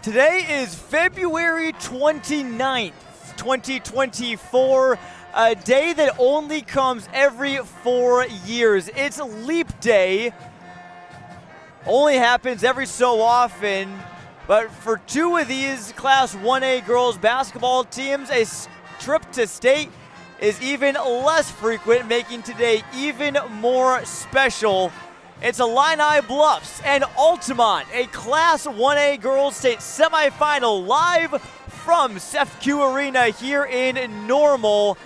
Today is February 29th, 2024, a day that only comes every 4 years. It's Leap Day. Only happens every so often, but for two of these Class 1A girls basketball teams, a trip to state is even less frequent, making today even more special. It's Illini Bluffs and Altamont, a Class 1A girls state semifinal live from CEFCU Arena here in Normal.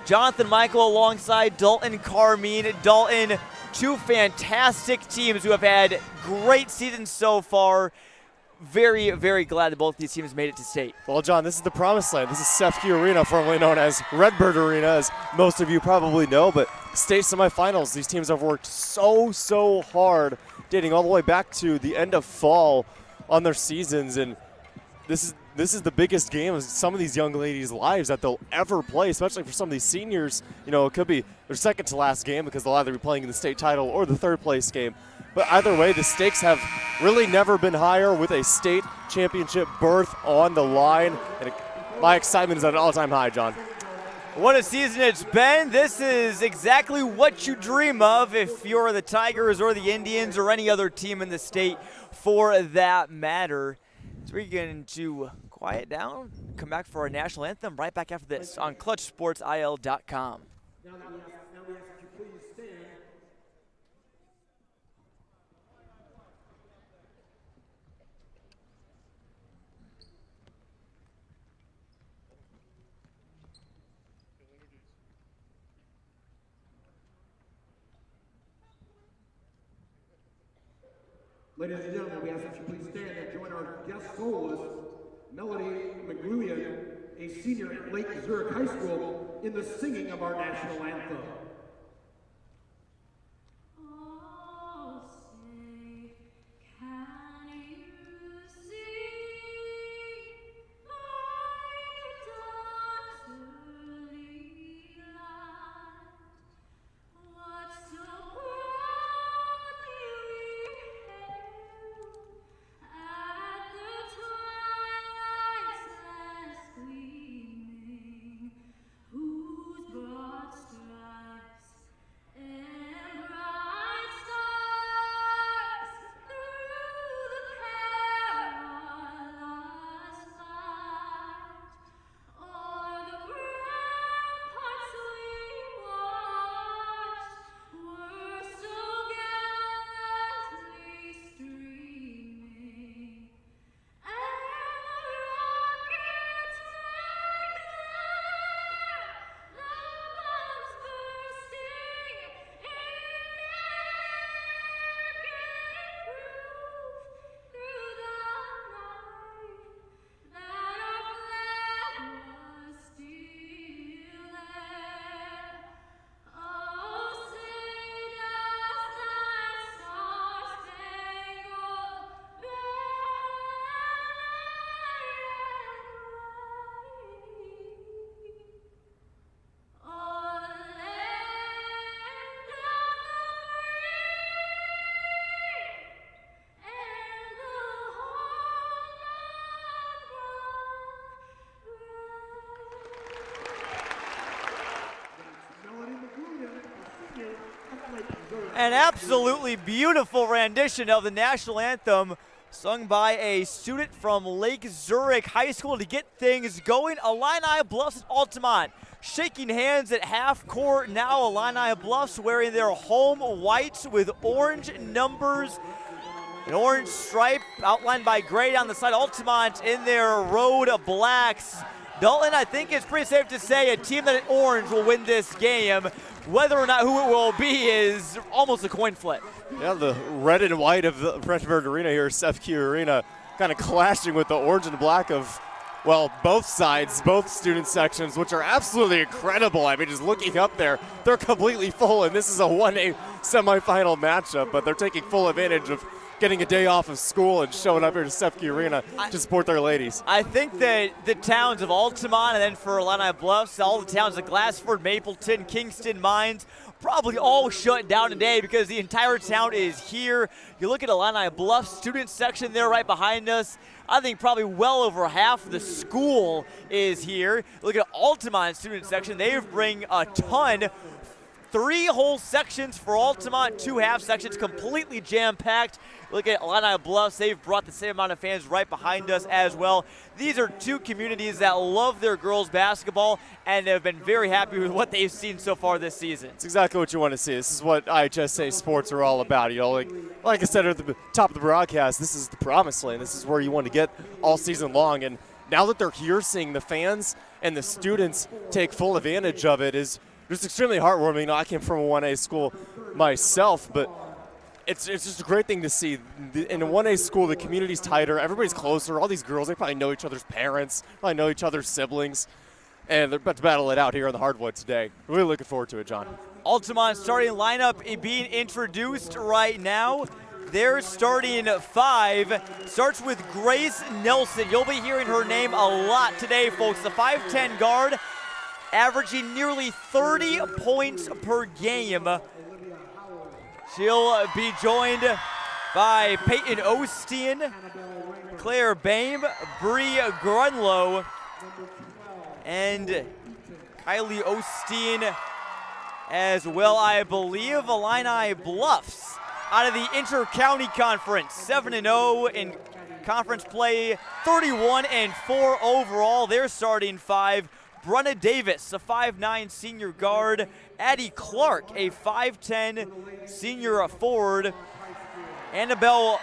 Jonathan Michael alongside Dalton Carmine. Dalton, two fantastic teams who have had great seasons so far. Very, very glad that both these teams made it to state. Well, John, this is the promised land. This is CEFCU Arena, formerly known as Redbird Arena, as most of you probably know. But state semifinals, these teams have worked so hard, dating all the way back to the end of fall on their seasons. And this is the biggest game of some of these young ladies' lives that they'll ever play, especially for some of these seniors. You know, it could be their second to last game because they'll either be playing in the state title or the third place game. But either way, the stakes have really never been higher with a state championship berth on the line. And my excitement is at an all-time high, John. What a season it's been. This is exactly what you dream of if you're the Tigers or the Indians or any other team in the state for that matter. So we're going to quiet down, come back for our national anthem right back after this on ClutchSportsIL.com. Now we ask that you please stand. Ladies and gentlemen, we ask that you please stand and join our guest soloist, Melody McGluian, a senior at Lake Zurich High School, in the singing of our national anthem. An absolutely beautiful rendition of the national anthem sung by a student from Lake Zurich High School to get things going. Illini Bluffs and Altamont shaking hands at half court now. Illini Bluffs wearing their home whites with orange numbers, an orange stripe outlined by gray down the side. Altamont in their road blacks. Dalton, I think it's pretty safe to say a team that is orange will win this game. Whether or not who it will be is almost a coin flip. Yeah, the red and white of the Redbird Arena here, CEFCU Arena, kind of clashing with the orange and black of, well, both sides, both student sections, which are absolutely incredible. I mean, just looking up there, they're completely full, and this is a 1A semifinal matchup, but they're taking full advantage of getting a day off of school and showing up here to CEFCU Arena to support their ladies. I think that the towns of Altamont and then for Illini Bluffs, all the towns of Glassford, Mapleton, Kingston, Mines, probably all shut down today because the entire town is here. You look at Illini Bluffs student section there right behind us. I think probably well over half of the school is here. Look at Altamont student section. They bring a ton. 3 whole sections for Altamont, 2 half sections, completely jam-packed. Look at Illini Bluffs. They've brought the same amount of fans right behind us as well. These are 2 communities that love their girls basketball and have been very happy with what they've seen so far this season. It's exactly what you want to see. This is what IHSA sports are all about. You know, like I said at the top of the broadcast, this is the promised land. This is where you want to get all season long. And now that they're here, seeing the fans and the students take full advantage of it is just extremely heartwarming. You know, I came from a 1A school myself, but it's just a great thing to see. In a 1A school, the community's tighter, everybody's closer. All these girls, they probably know each other's parents, probably know each other's siblings, and they're about to battle it out here on the hardwood today. Really looking forward to it, John. Altamont starting lineup being introduced right now. Their starting 5 starts with Grace Nelson. You'll be hearing her name a lot today, folks. The 5'10" guard, averaging nearly 30 points per game. She'll be joined by Peyton Osteen, Claire Bame, Bree Grunlow, and Kylie Osteen as well, I believe. Illini Bluffs out of the Inter-County Conference, 7-0 in conference play, 31-4 overall. Their starting 5. Brunna Davis, a 5'9" senior guard. Addie Clark, a 5'10" senior forward. Annabelle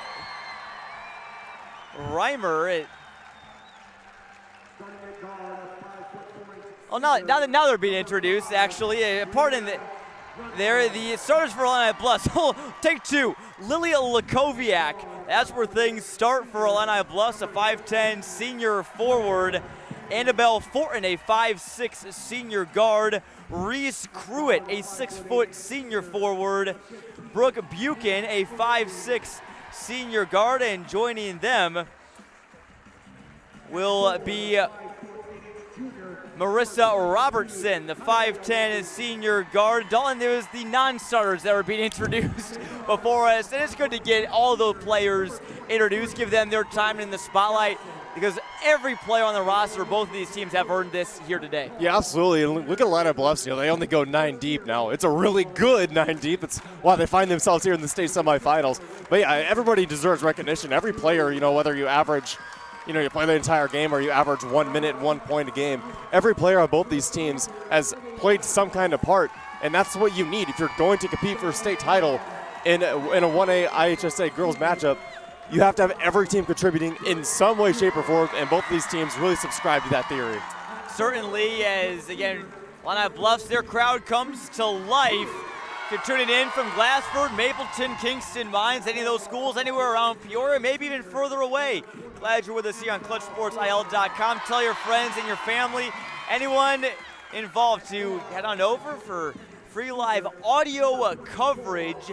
Reimer. Now they're being introduced, actually. Pardon there. The starters for Illini Bluffs. Take 2. Lilia Lakoviak. That's where things start for Illini Bluffs, a 5'10" senior forward. Annabelle Fortin, a 5'6" senior guard. Reese Cruitt, a 6' senior forward. Brooke Buchan, a 5'6" senior guard. And joining them will be Marissa Robertson, the 5'10" senior guard. Dalton, there was the non-starters that were being introduced before us, and it's good to get all those players introduced, give them their time in the spotlight, because every player on the roster, both of these teams have earned this here today. Yeah, absolutely. And look at Illini Bluffs. You know, they only go 9 deep now. It's a really good 9 deep. It's why they find themselves here in the state semifinals. But yeah, everybody deserves recognition. Every player, you know, whether you average, you know, you play the entire game or you average 1 minute, 1 point a game, every player on both these teams has played some kind of part. And that's what you need if you're going to compete for a state title in a 1A IHSA girls matchup. You have to have every team contributing in some way, shape, or form, and both of these teams really subscribe to that theory. Certainly, as again, Illini Bluffs, their crowd comes to life. If you're tuning in from Glassford, Mapleton, Kingston, Mines, any of those schools, anywhere around Peoria, maybe even further away, glad you're with us here on ClutchSportsIL.com. Tell your friends and your family, anyone involved, to head on over for free live audio coverage.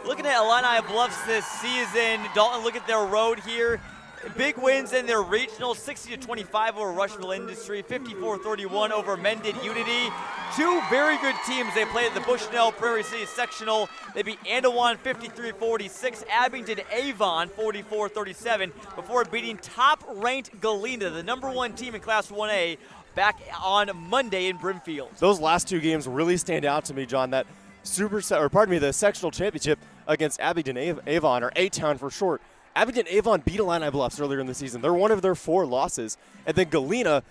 Looking at Illini Bluffs this season, Dalton, look at their road here. Big wins in their regional, 60-25 over Rushville Industry, 54-31 over Mendon Unity. 2 very good teams. They played at the Bushnell Prairie City Sectional. They beat Andawan 53-46, Abington Avon 44-37 before beating top-ranked Galena, the #1 team in Class 1A, back on Monday in Brimfield. Those last 2 games really stand out to me, John. That the sectional championship against Abington Avon, or A-Town for short. Abington Avon beat Illini Bluffs earlier in the season. They're one of their 4 losses. And then Galena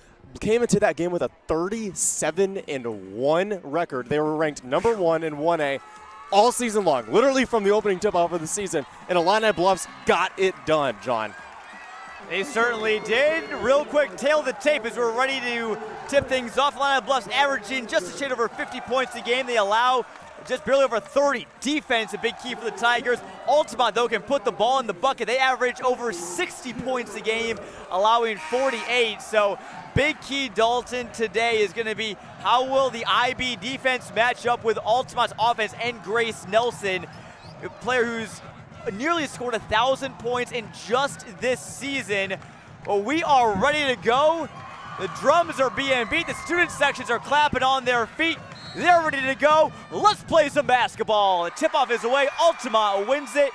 came into that game with a 37-1 record. They were ranked #1 in 1A all season long, literally from the opening tip-off of the season. And Illini Bluffs got it done, John. They certainly did. Real quick, tail of the tape as we're ready to tip things off. Illini Bluffs averaging just a shade over 50 points a game. They allow just barely over 30. Defense, a big key for the Tigers. Altamont, though, can put the ball in the bucket. They average over 60 points a game, allowing 48. So big key, Dalton, today is going to be how will the IB defense match up with Altamont's offense and Grace Nelson, a player who's nearly scored 1,000 points in just this season. Well, we are ready to go. The drums are being beat. The student sections are clapping on their feet. They're ready to go. Let's play some basketball. The tip-off is away. Altamont wins it.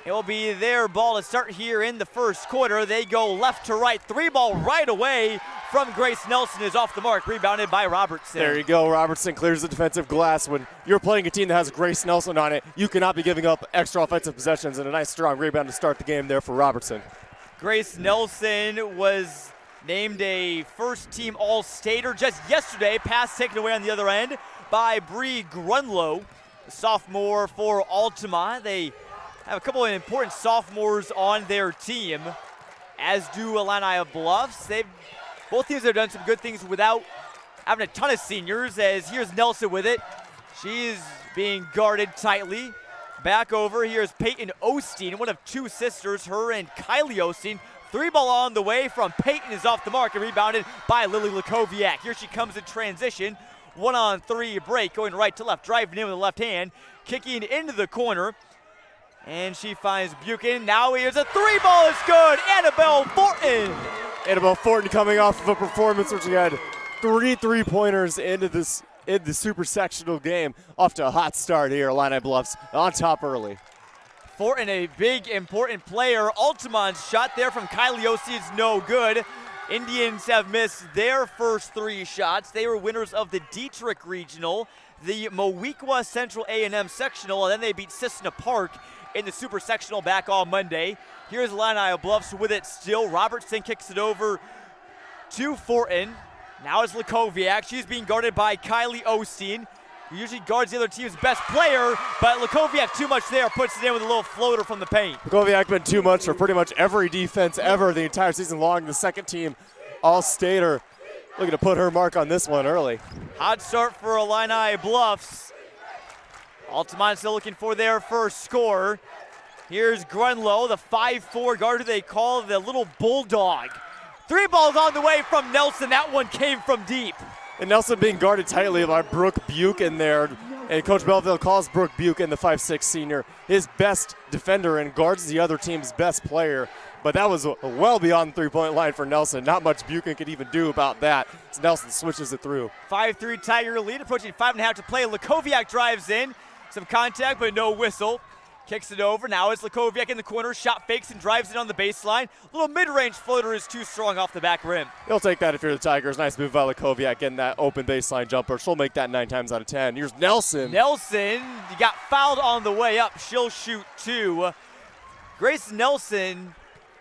It will be their ball to start here in the first quarter. They go left to right. 3-ball right away from Grace Nelson is off the mark. Rebounded by Robertson. There you go. Robertson clears the defensive glass. When you're playing a team that has Grace Nelson on it, you cannot be giving up extra offensive possessions, and a nice strong rebound to start the game there for Robertson. Grace Nelson was named a first-team All-Stater just yesterday. Pass taken away on the other end by Bree Grunlow, the sophomore for Altamont. They have a couple of important sophomores on their team, as do Illini Bluffs. Both teams have done some good things without having a ton of seniors, as here's Nelson with it. She's being guarded tightly. Back over, here's Peyton Osteen, one of two sisters, her and Kylie Osteen. 3-ball on the way from Peyton is off the mark and rebounded by Lily Lakoviak. Here she comes in transition. 1-on-3 break, going right to left, driving in with the left hand, kicking into the corner. And she finds Buchan. Now here's a 3-ball, it's good. Annabelle Fortin. Annabelle Fortin coming off of a performance where she had 3 3-pointers into this in the super sectional game. Off to a hot start here. Illini Bluffs on top early. Fortin, a big, important player. Altamont's shot there from Kylie Osteen is no good. Indians have missed their first 3 shots. They were winners of the Dietrich Regional, the Moweaqua Central A&M Sectional, and then they beat Cissna Park in the Super Sectional back on Monday. Here's Illini Bluffs with it still. Robertson kicks it over to Fortin. Now it's Lakoviak. She's being guarded by Kylie Osteen, who usually guards the other team's best player, but Lakoviak too much there, puts it in with a little floater from the paint. Lakoviak been too much for pretty much every defense ever the entire season long. The second team All-Stater looking to put her mark on this one early. Hot start for Illini Bluffs. Altamont still looking for their first score. Here's Grunlow, the 5'4" guard who they call the little bulldog. 3 balls on the way from Nelson. That one came from deep. And Nelson being guarded tightly by Brooke Buchan there. And Coach Belleville calls Brooke Buchan, the 5'6" senior, his best defender and guards the other team's best player. But that was well beyond the 3-point line for Nelson. Not much Buchan could even do about that as Nelson switches it through. 5-3 Tiger lead, approaching 5.5 to play. Lakoviak drives in. Some contact, but no whistle. Kicks it over. Now it's Lakoviak in the corner. Shot fakes and drives it on the baseline. Little mid-range floater is too strong off the back rim. You'll take that if you're the Tigers. Nice move by Lakoviak getting that open baseline jumper. She'll make that 9 times out of 10. Here's Nelson. Nelson, you got fouled on the way up. She'll shoot 2. Grace Nelson,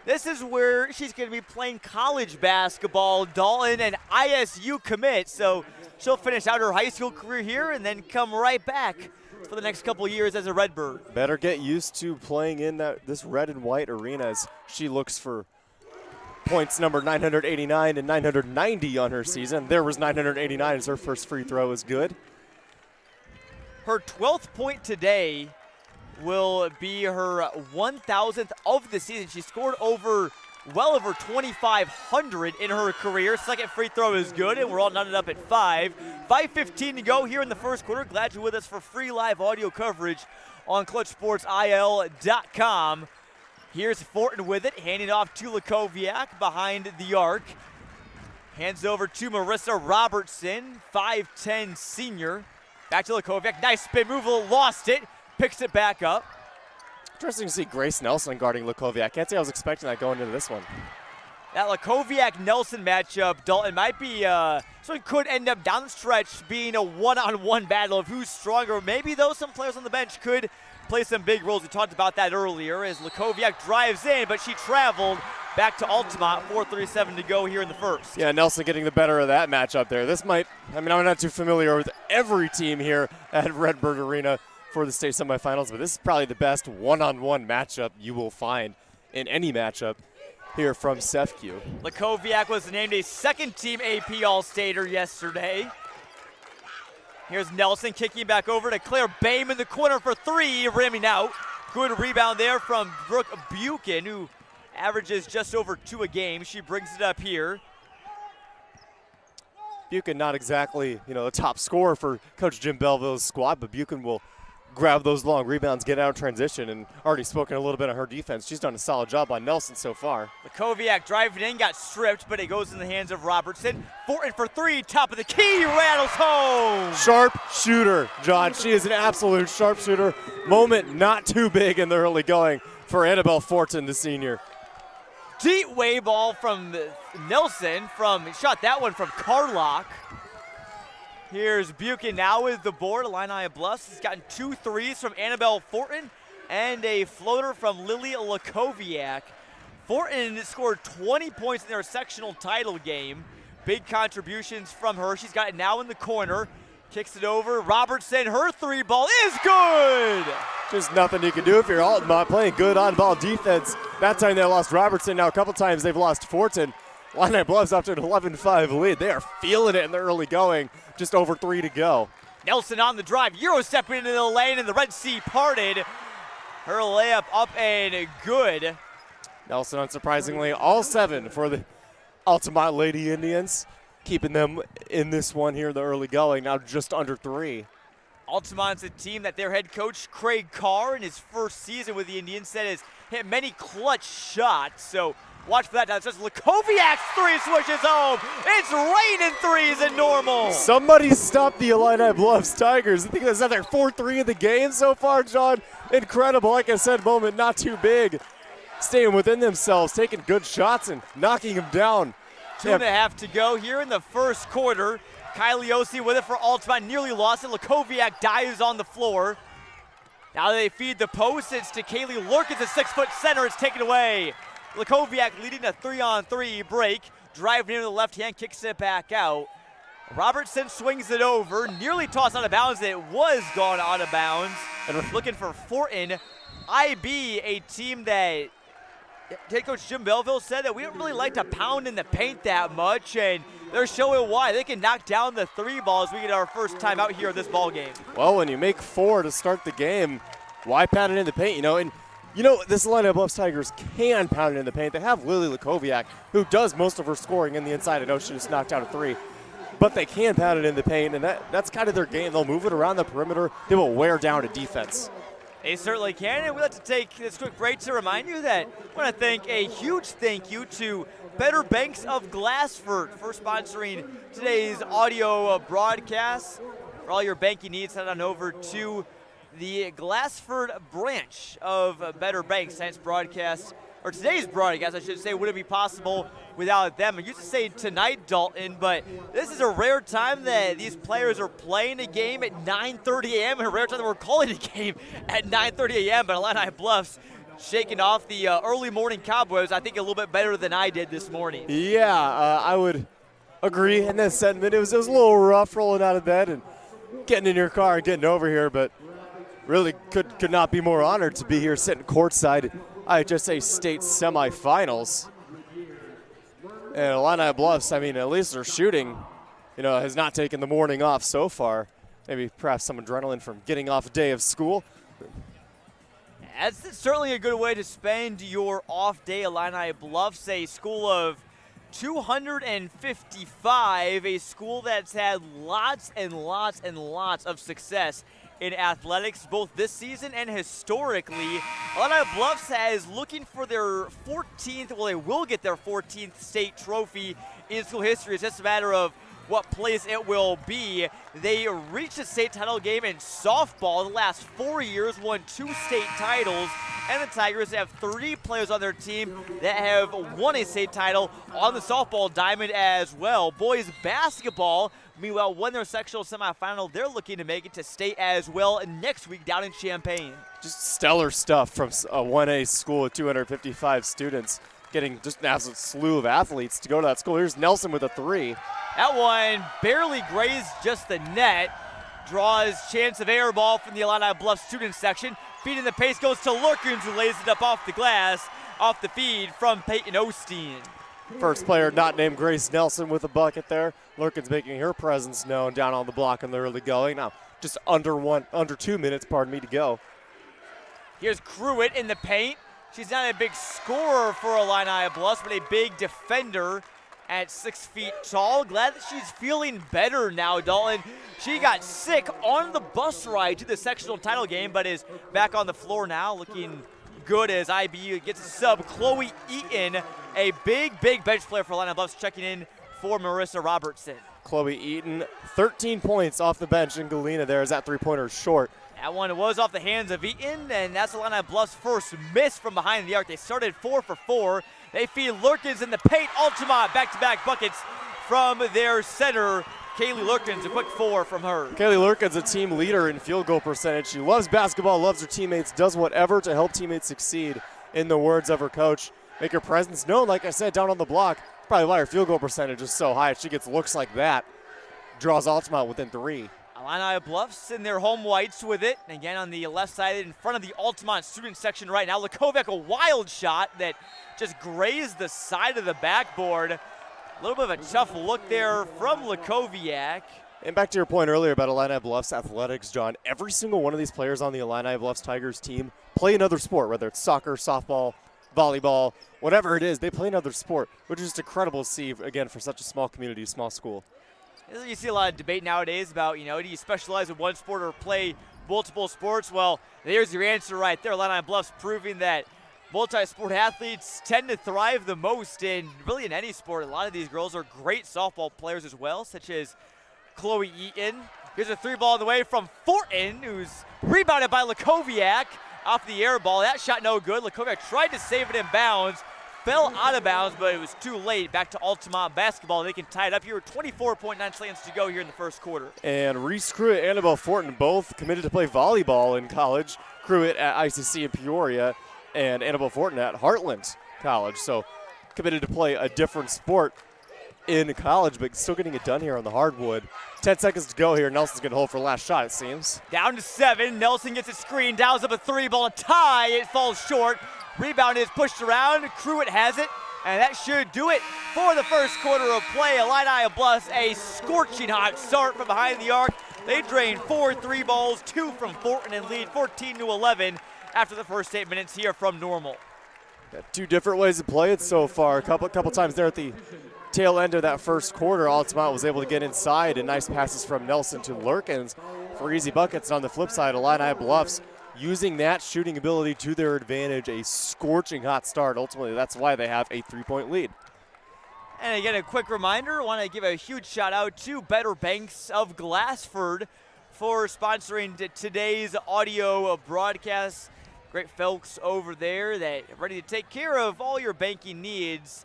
this is where she's going to be playing college basketball. Dalton and ISU commit, so she'll finish out her high school career here and then come right back for the next couple of years as a Redbird. Better get used to playing in this red and white arena as she looks for points number 989 and 990 on her season. There was 989 as her first free throw is good. Her 12th point today will be her 1,000th of the season. She scored well over 2,500 in her career. Second free throw is good, and we're all knotted up at 5. 5:15 to go here in the first quarter. Glad you're with us for free live audio coverage on ClutchSportsIL.com. Here's Fortin with it, handing off to Lakoviak behind the arc. Hands over to Marissa Robertson, 5'10" senior. Back to Lakoviak. Nice spin move, lost it, picks it back up. Interesting to see Grace Nelson guarding Lakoviak. I can't say I was expecting that going into this one. That Lakoviak-Nelson matchup, Dalton, might be, so it could end up down the stretch being a one-on-one battle of who's stronger. Maybe, though, some players on the bench could play some big roles. We talked about that earlier as Lakoviak drives in, but she traveled back to Altamont. 4:37 to go here in the first. Yeah, Nelson getting the better of that matchup there. This might, I'm not too familiar with every team here at Redbird Arena for the state semifinals, but this is probably the best one-on-one matchup you will find in any matchup here from CEFCU. Lakoviak was named a second-team AP All-Stater yesterday. Here's Nelson kicking back over to Claire Boehm in the corner for 3, rimming out. Good rebound there from Brooke Buchan, who averages just over 2 a game. She brings it up here. Buchan not exactly, the top scorer for Coach Jim Belleville's squad, but Buchan will grab those long rebounds, get out in transition, and already spoken a little bit on her defense. She's done a solid job on Nelson so far. Lakoviak driving in, got stripped, but it goes in the hands of Robertson. Fortin for three, top of the key, rattles home. Sharp shooter, John. She is an absolute sharp shooter. Moment not too big in the early going for Annabelle Fortin, the senior. Deep way ball from Nelson, shot that one from Carlock. Here's Buchan now with the board. Illini Bluffs has gotten 2 threes from Annabelle Fortin and a floater from Lily Lakoviak. Fortin scored 20 points in their sectional title game. Big contributions from her. She's got it now in the corner. Kicks it over. Robertson, her 3 ball is good. Just nothing you can do if you're Altamont playing good on-ball defense. That time they lost Robertson. Now a couple times they've lost Fortin. Illini Bluffs up to an 11-5 lead. They are feeling it in the early going. Just over 3 to go. Nelson on the drive. Euro stepping into the lane and the Red Sea parted. Her layup up and good. Nelson, unsurprisingly, all 7 for the Altamont Lady Indians. Keeping them in this one here in the early going. Now just under 3. Altamont's a team that their head coach, Craig Carr, in his first season with the Indians, said has hit many clutch shots. So watch for that. Now it's just Lakoviak's 3 swishes home. It's raining threes at normal. Somebody stop the Illini Bluffs Tigers. I think that's their 4-3 of the game so far, John. Incredible. Like I said, moment not too big. Staying within themselves, taking good shots and knocking them down. 2.5 to go here in the first quarter. Kylie Osi with it for Altamont, nearly lost it. Lakoviak dives on the floor. Now they feed the post. It's to Kaylee Lurkins, a 6-foot center. It's taken away. Lakoviak leading a 3-on-3 break. Driving into the left hand, kicks it back out. Robertson swings it over, nearly tossed out of bounds. It was gone out of bounds. And we're looking for Fortin. IB, a team that head coach Jim Belleville said that we don't really like to pound in the paint that much, and they're showing why. They can knock down the 3 balls. We get our first time out here in this ball game. Well, when you make 4 to start the game, why pound it in the paint, And this Illini Bluffs Tigers can pound it in the paint. They have Lily Lakoviak, who does most of her scoring in the inside. I know she just knocked out a 3. But they can pound it in the paint, and that's kind of their game. They'll move it around the perimeter. They will wear down a defense. They certainly can, and we'd like to take this quick break to remind you that I want to thank a huge thank you to Better Banks of Glassford for sponsoring today's audio broadcast. For all your banking needs, head on over to the Glassford branch of Better Banks. Tonight's broadcast, I should say, wouldn't be possible without them. I used to say tonight, Dalton, but this is a rare time that these players are playing a game at 9:30 a.m. and a rare time that we're calling a game at 9:30 a.m. But Illini Bluffs shaking off the early morning cobwebs, I think, a little bit better than I did this morning. Yeah, I would agree in that sentiment. It was a little rough rolling out of bed and getting in your car and getting over here, but really could not be more honored to be here sitting courtside at IHSA State Semifinals. And Illini Bluffs, at least their shooting, has not taken the morning off so far. Maybe perhaps some adrenaline from getting off a day of school. That's certainly a good way to spend your off day. Illini Bluffs, a school of 255, a school that's had lots and lots and lots of success in athletics, both this season and historically. Illini Bluffs is looking for their 14th, well, they will get their 14th state trophy in school history. It's just a matter of what place it will be. They reached the state title game in softball the last 4 years, won 2 state titles, and the Tigers have 3 players on their team that have won a state title on the softball diamond as well. Boys basketball, meanwhile, won their sectional semifinal. They're looking to make it to state as well next week down in Champaign. Just stellar stuff from a 1A school with 255 students, getting just an absolute slew of athletes to go to that school. Here's Nelson with a 3. That one barely grazed just the net. Draws chance of air ball from the Illini Bluffs student section. Feeding the pace goes to Lurkins, who lays it up off the glass, off the feed from Peyton Osteen. First player not named Grace Nelson with a bucket there. Lurkins making her presence known down on the block in the early going. Now just under 2 minutes, to go. Here's Cruitt in the paint. She's not a big scorer for Illini Bluffs, but a big defender. at 6 feet tall. Glad that she's feeling better now, Dalton. She got sick on the bus ride to the sectional title game, but is back on the floor now, looking good as IBU gets a sub. Chloe Eaton, a big bench player for Illini Bluffs, checking in for Marissa Robertson. Chloe Eaton, 13 points off the bench, and Galena there is that three-pointer short. That one was off the hands of Eaton, and that's Illini Bluffs' first miss from behind the arc. They started 4 for 4. They feed Lurkins in the paint. Altamont back-to-back buckets from their center, Kaylee Lurkins, a quick 4 from her. Kaylee Lurkins, a team leader in field goal percentage. She loves basketball, loves her teammates, does whatever to help teammates succeed, in the words of her coach. Make her presence known, like I said, down on the block. Probably why her field goal percentage is so high. She gets looks like that. Draws Altamont within 3. Illini Bluffs in their home whites with it. And again, on the left side in front of the Altamont student section right now. Lakovic, a wild shot that just grazed the side of the backboard. A little bit of a tough look there from Lakoviak. And back to your point earlier about Illini Bluffs athletics, John, every single one of these players on the Illini Bluffs Tigers team play another sport, whether it's soccer, softball, volleyball, whatever it is, they play another sport, which is just incredible to see, again, for such a small community, small school. You see a lot of debate nowadays about, do you specialize in one sport or play multiple sports? Well, there's your answer right there. Illini Bluffs proving that multi-sport athletes tend to thrive the most in really in any sport. A lot of these girls are great softball players as well, such as Chloe Eaton. Here's a 3 ball on the way from Fortin, who's rebounded by Lakoviak off the air ball. That shot no good. Lakoviak tried to save it in bounds. Fell out of bounds, but it was too late. Back to Altamont basketball. They can tie it up here. 24.9 seconds to go here in the first quarter. And Reese Cruitt and Annabelle Fortin both committed to play volleyball in college. Cruitt at ICC in Peoria and Annabelle Fortin at Heartland College. So committed to play a different sport in college, but still getting it done here on the hardwood. 10 seconds to go here. Nelson's going to hold for the last shot, it seems. Down to 7. Nelson gets a screen, dials up a 3-ball tie. It falls short. Rebound is pushed around. Cruitt has it, and that should do it for the first quarter of play. Illini Bluffs, a scorching hot start from behind the arc. They drained 4 3-balls, 2 from Fortin, and lead 14-11 after the first 8 minutes here from Normal. Got 2 different ways to play it so far. A couple times there at the tail end of that first quarter, Altamont was able to get inside, and nice passes from Nelson to Lurkins for easy buckets. And on the flip side, Illini Bluffs using that shooting ability to their advantage, a scorching hot start. Ultimately, that's why they have a 3-point lead. And again, a quick reminder, I want to give a huge shout out to Better Banks of Glassford for sponsoring today's audio broadcast. Great folks over there that are ready to take care of all your banking needs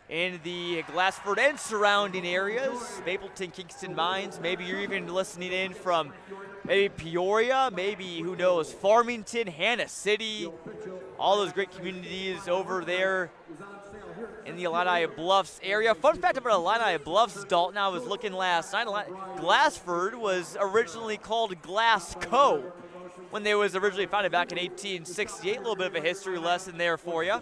in the Glassford and surrounding areas, Mapleton, Kingston Mines. Maybe you're even listening in from maybe Peoria, maybe, who knows, Farmington, Hannah City, all those great communities over there in the Illini Bluffs area. Fun fact about Illini Bluffs, Dalton, I was looking last night, Glassford was originally called Glasgow when they was originally founded back in 1868. A little bit of a history lesson there for you.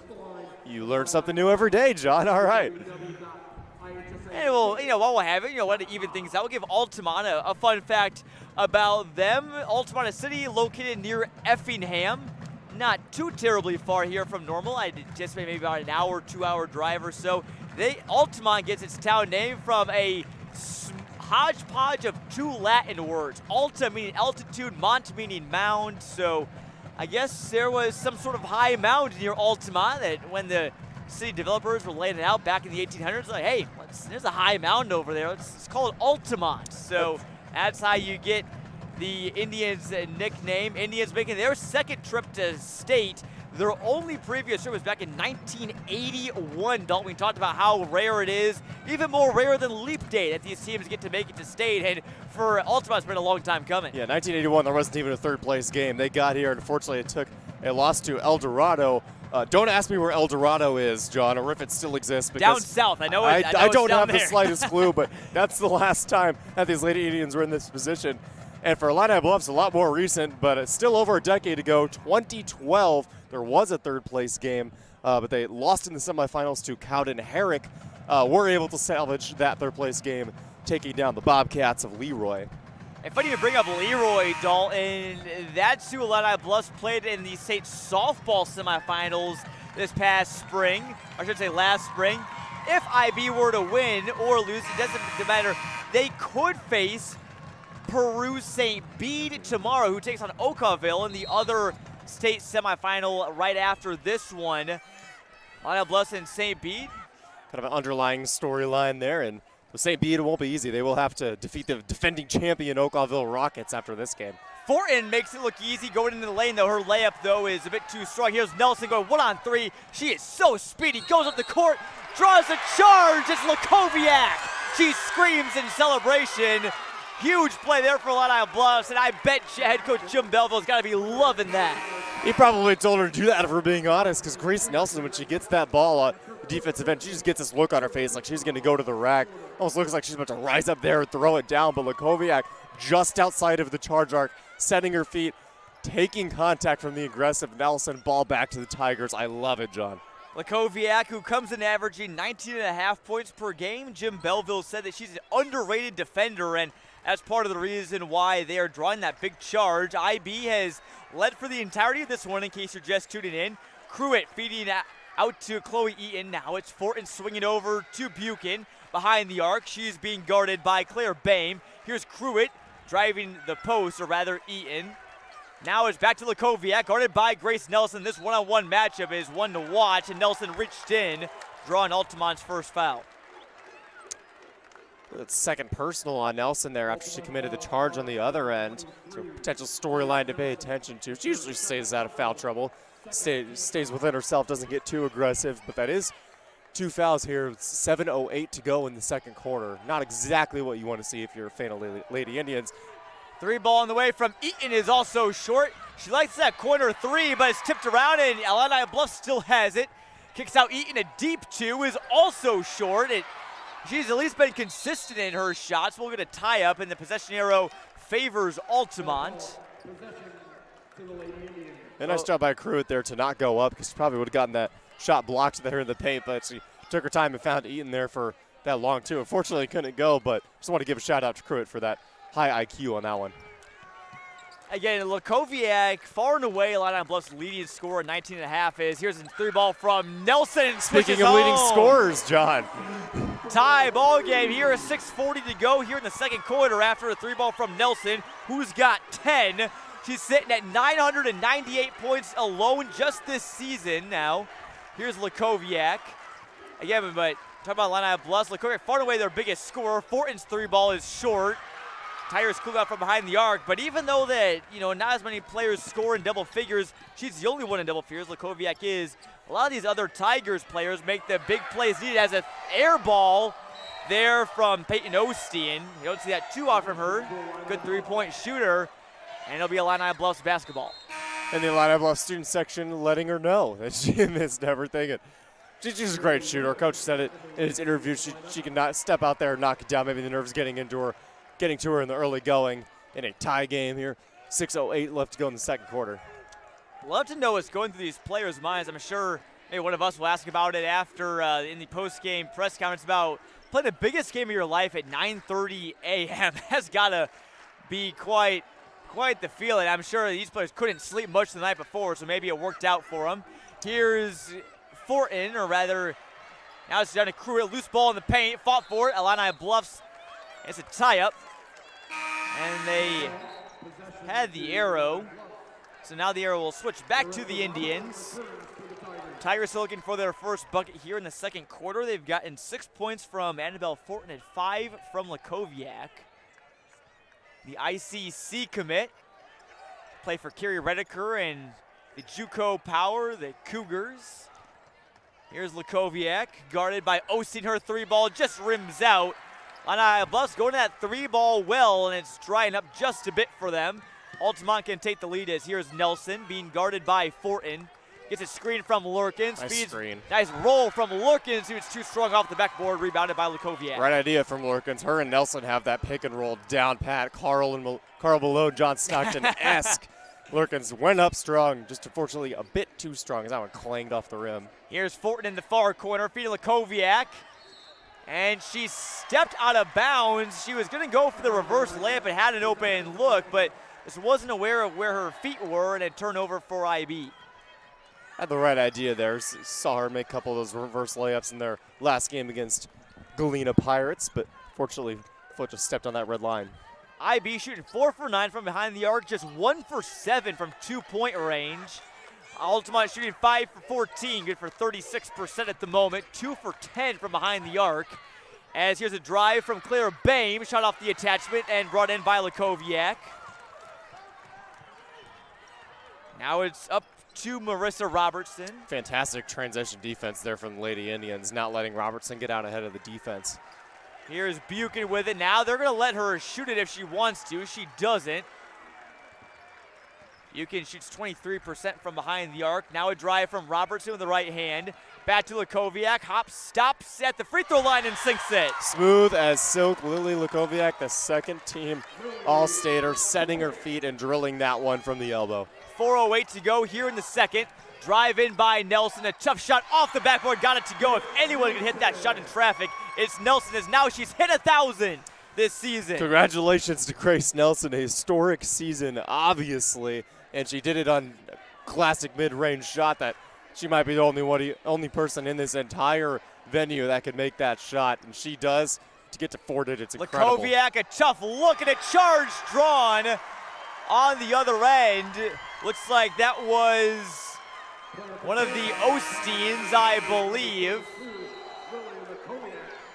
You learn something new every day, John. All right. And well, while we'll have it, what to even things out, we'll give Altamont a fun fact about them. Altamont, a city located near Effingham, not too terribly far here from Normal. I anticipate maybe about an hour, 2-hour drive or so. Altamont gets its town name from a hodgepodge of 2 Latin words. Alta meaning altitude, mont meaning mound. So I guess there was some sort of high mound near Altamont that when the city developers were laying it out back in the 1800s, like, hey, there's a high mound over there. Let's call it Altamont. So that's how you get the Indians' nickname. Indians making their second trip to state. Their only previous trip was back in 1981. Dalton, we talked about how rare it is, even more rare than Leap Day, that these teams get to make it to state. And for Altamont, it's been a long time coming. Yeah, 1981, there wasn't even a third-place game. They got here, and unfortunately, it took a loss to El Dorado. Don't ask me where El Dorado is, John, or if it still exists. Because down south, I know it. I don't have the slightest clue, but that's the last time that these Lady Indians were in this position. And for Illini Bluffs, a lot more recent, but it's still over a decade ago, 2012, there was a third-place game, but they lost in the semifinals to Cowden Herrick. Were able to salvage that third-place game, taking down the Bobcats of Leroy. And funny to bring up Leroy, Dalton. That's who Illini Bluffs played in the state softball semifinals this past spring. I should say last spring. if IB were to win or lose, it doesn't matter. They could face Peru St. Bede tomorrow, who takes on Oakville in the other state semifinal right after this one. Illini Bluffs and St. Bede. Kind of an underlying storyline there, and with St. Bede, it won't be easy. They will have to defeat the defending champion Oakville Rockets after this game. Thornton makes it look easy going into the lane, though. Her layup, though, is a bit too strong. Here's Nelson going 1-on-3. She is so speedy. Goes up the court, draws a charge. It's Lakoviak. She screams in celebration. Huge play there for Illini Bluffs, and I bet head coach Jim Belleville's got to be loving that. He probably told her to do that, if we're being honest, because Grace Nelson, when she gets that ball on the defensive end, she just gets this look on her face like she's going to go to the rack. Almost looks like she's about to rise up there and throw it down, but Lakoviak just outside of the charge arc, setting her feet, taking contact from the aggressive Nelson, ball back to the Tigers. I love it, John. Lakoviak, who comes in averaging 19.5 points per game. Jim Belleville said that she's an underrated defender, and that's part of the reason why they are drawing that big charge. IB has led for the entirety of this one, in case you're just tuning in. Cruitt feeding out to Chloe Eaton. Now it's Fortin swinging over to Buchan behind the arc. She's being guarded by Claire Bame. Here's Cruitt driving the post, or rather Eaton. Now it's back to Lakoviak, guarded by Grace Nelson. This one-on-one matchup is one to watch, and Nelson reached in, drawing Altamont's first foul. That's second personal on Nelson there after she committed the charge on the other end. So potential storyline to pay attention to. She usually stays out of foul trouble, stays within herself, doesn't get too aggressive, but that is 2 fouls here. 7:08 to go in the second quarter. Not exactly what you want to see if you're a fan of Lady Indians. Three ball on the way from Eaton is also short. She likes that corner three, but it's tipped around, and Illini Bluffs still has it. Kicks out Eaton. A deep two is also short. She's at least been consistent in her shots. We'll get a tie-up, and the possession arrow favors Altamont. A nice job by Cruitt there to not go up, because she probably would have gotten that shot blocked there in the paint, but she took her time and found Eaton there for that long, too. Unfortunately, couldn't go, but just want to give a shout-out to Cruitt for that high IQ on that one. Again, Lakoviak, far and away, Illini Bluffs' leading scorer at 19.5 is. Here's a three ball from Nelson. Speaking of leading scorers, John. Tie ball game here, 6:40 to go here in the second quarter after a three ball from Nelson, who's got 10. She's sitting at 998 points alone just this season now. Here's Lakoviak. Again, but talk about Illini Bluffs. Lakoviak far and away their biggest scorer. Fortin's three ball is short. Tigers cool out from behind the arc, but even though that, not as many players score in double figures, she's the only one in double figures. Lakoviak is. A lot of these other Tigers players make the big plays needed. As an air ball there from Peyton Osteen. You don't see that too often from her. Good three-point shooter, and it'll be Illini Bluffs basketball. And the Illini Bluffs student section letting her know that she missed everything. And she's a great shooter. Our coach said it in his interview. She can not step out there and knock it down. Maybe the nerves getting to her in the early going in a tie game here. 6:08 left to go in the second quarter. Love to know what's going through these players' minds. I'm sure maybe one of us will ask about it after in the post-game press conference about playing the biggest game of your life at 9:30 a.m. That's got to be quite the feeling. I'm sure these players couldn't sleep much the night before, so maybe it worked out for them. Here's Fortin, or rather, now it's down to Cruitt. Loose ball in the paint, fought for it. Illini Bluffs. It's a tie-up, and they had the arrow. So now the arrow will switch back to the Indians. Tigers still looking for their first bucket here in the second quarter. They've gotten 6 points from Annabelle Fortin and 5 from Lakoviak. The ICC commit, play for Carrie Redeker and the JUCO Power, the Cougars. Here's Lakoviak, guarded by Osteen. Her three ball just rims out. Illini Bluffs going to that three ball well, and it's drying up just a bit for them. Altamont can take the lead as here's Nelson being guarded by Fortin. Gets a screen from Lurkins. Nice screen. Nice roll from Lurkins, who's too strong off the backboard, rebounded by Lakoviak. Right idea from Lurkins. Her and Nelson have that pick and roll down pat. Carl Below, John Stockton-esque. Lurkins went up strong, just unfortunately a bit too strong as that one clanged off the rim. Here's Fortin in the far corner, feeding Lakoviak. And she stepped out of bounds. She was going to go for the reverse layup and had an open look, but just wasn't aware of where her feet were, and a turnover for IB. Had the right idea there. Saw her make a couple of those reverse layups in their last game against Galena Pirates, but fortunately, foot just stepped on that red line. IB shooting 4 for 9 from behind the arc, just 1 for 7 from 2-point range. Altamont shooting 5 for 14, good for 36% at the moment. 2 for 10 from behind the arc. As here's a drive from Clara Bame, shot off the attachment and brought in by Lakoviak. Now it's up to Marissa Robertson. Fantastic transition defense there from the Lady Indians, not letting Robertson get out ahead of the defense. Here's Buchan with it. Now they're going to let her shoot it if she wants to. She doesn't. Buchan shoots 23% from behind the arc. Now a drive from Robertson with the right hand. Back to Lakoviak. Hops, stops at the free throw line and sinks it. Smooth as silk. Lily Lakoviak, the second team All-Stater, setting her feet and drilling that one from the elbow. 4:08 to go here in the second. Drive in by Nelson. A tough shot off the backboard. Got it to go. If anyone can hit that shot in traffic, it's Nelson, as now she's hit 1,000 this season. Congratulations to Grace Nelson. A historic season, obviously. And she did it on a classic mid-range shot that she might be the only person in this entire venue that could make that shot. And she does. To get to 4 digits, incredible. Lakoviak, a tough look and a charge drawn on the other end. Looks like that was one of the Osteens, I believe.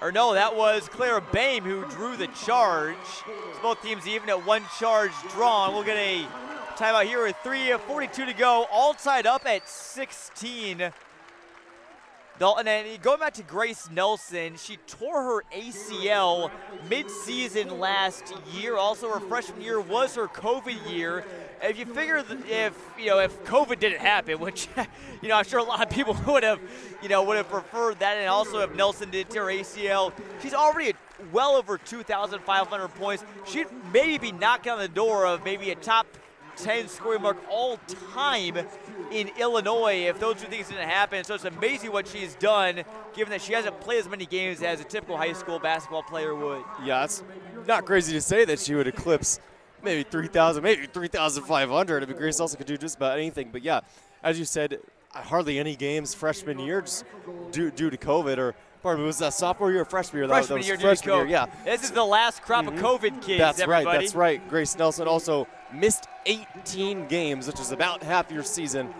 Or no, that was Clara Bame who drew the charge. So both teams even at 1 charge drawn. We'll get a timeout here with 3:42 to go. All tied up at 16. Dalton, and going back to Grace Nelson, she tore her ACL mid-season last year. Also, her freshman year was her COVID year. If you figure if COVID didn't happen, which I'm sure a lot of people would have preferred that, and also if Nelson did tear her ACL, she's already at well over 2,500 points. She'd maybe be knocking on the door of maybe a top 10 scoring mark all time in Illinois if those two things didn't happen. So it's amazing what she's done, given that she hasn't played as many games as a typical high school basketball player would. Yeah, it's not crazy to say that she would eclipse maybe 3,000, maybe 3,500. I mean, Grace also could do just about anything. But yeah, as you said, hardly any games freshman year just due to COVID, or pardon me, was that sophomore year or freshman year? Freshman year, yeah. This is the last crop of COVID kids, That's everybody. That's right. Grace Nelson also missed 18 games, which is about half your season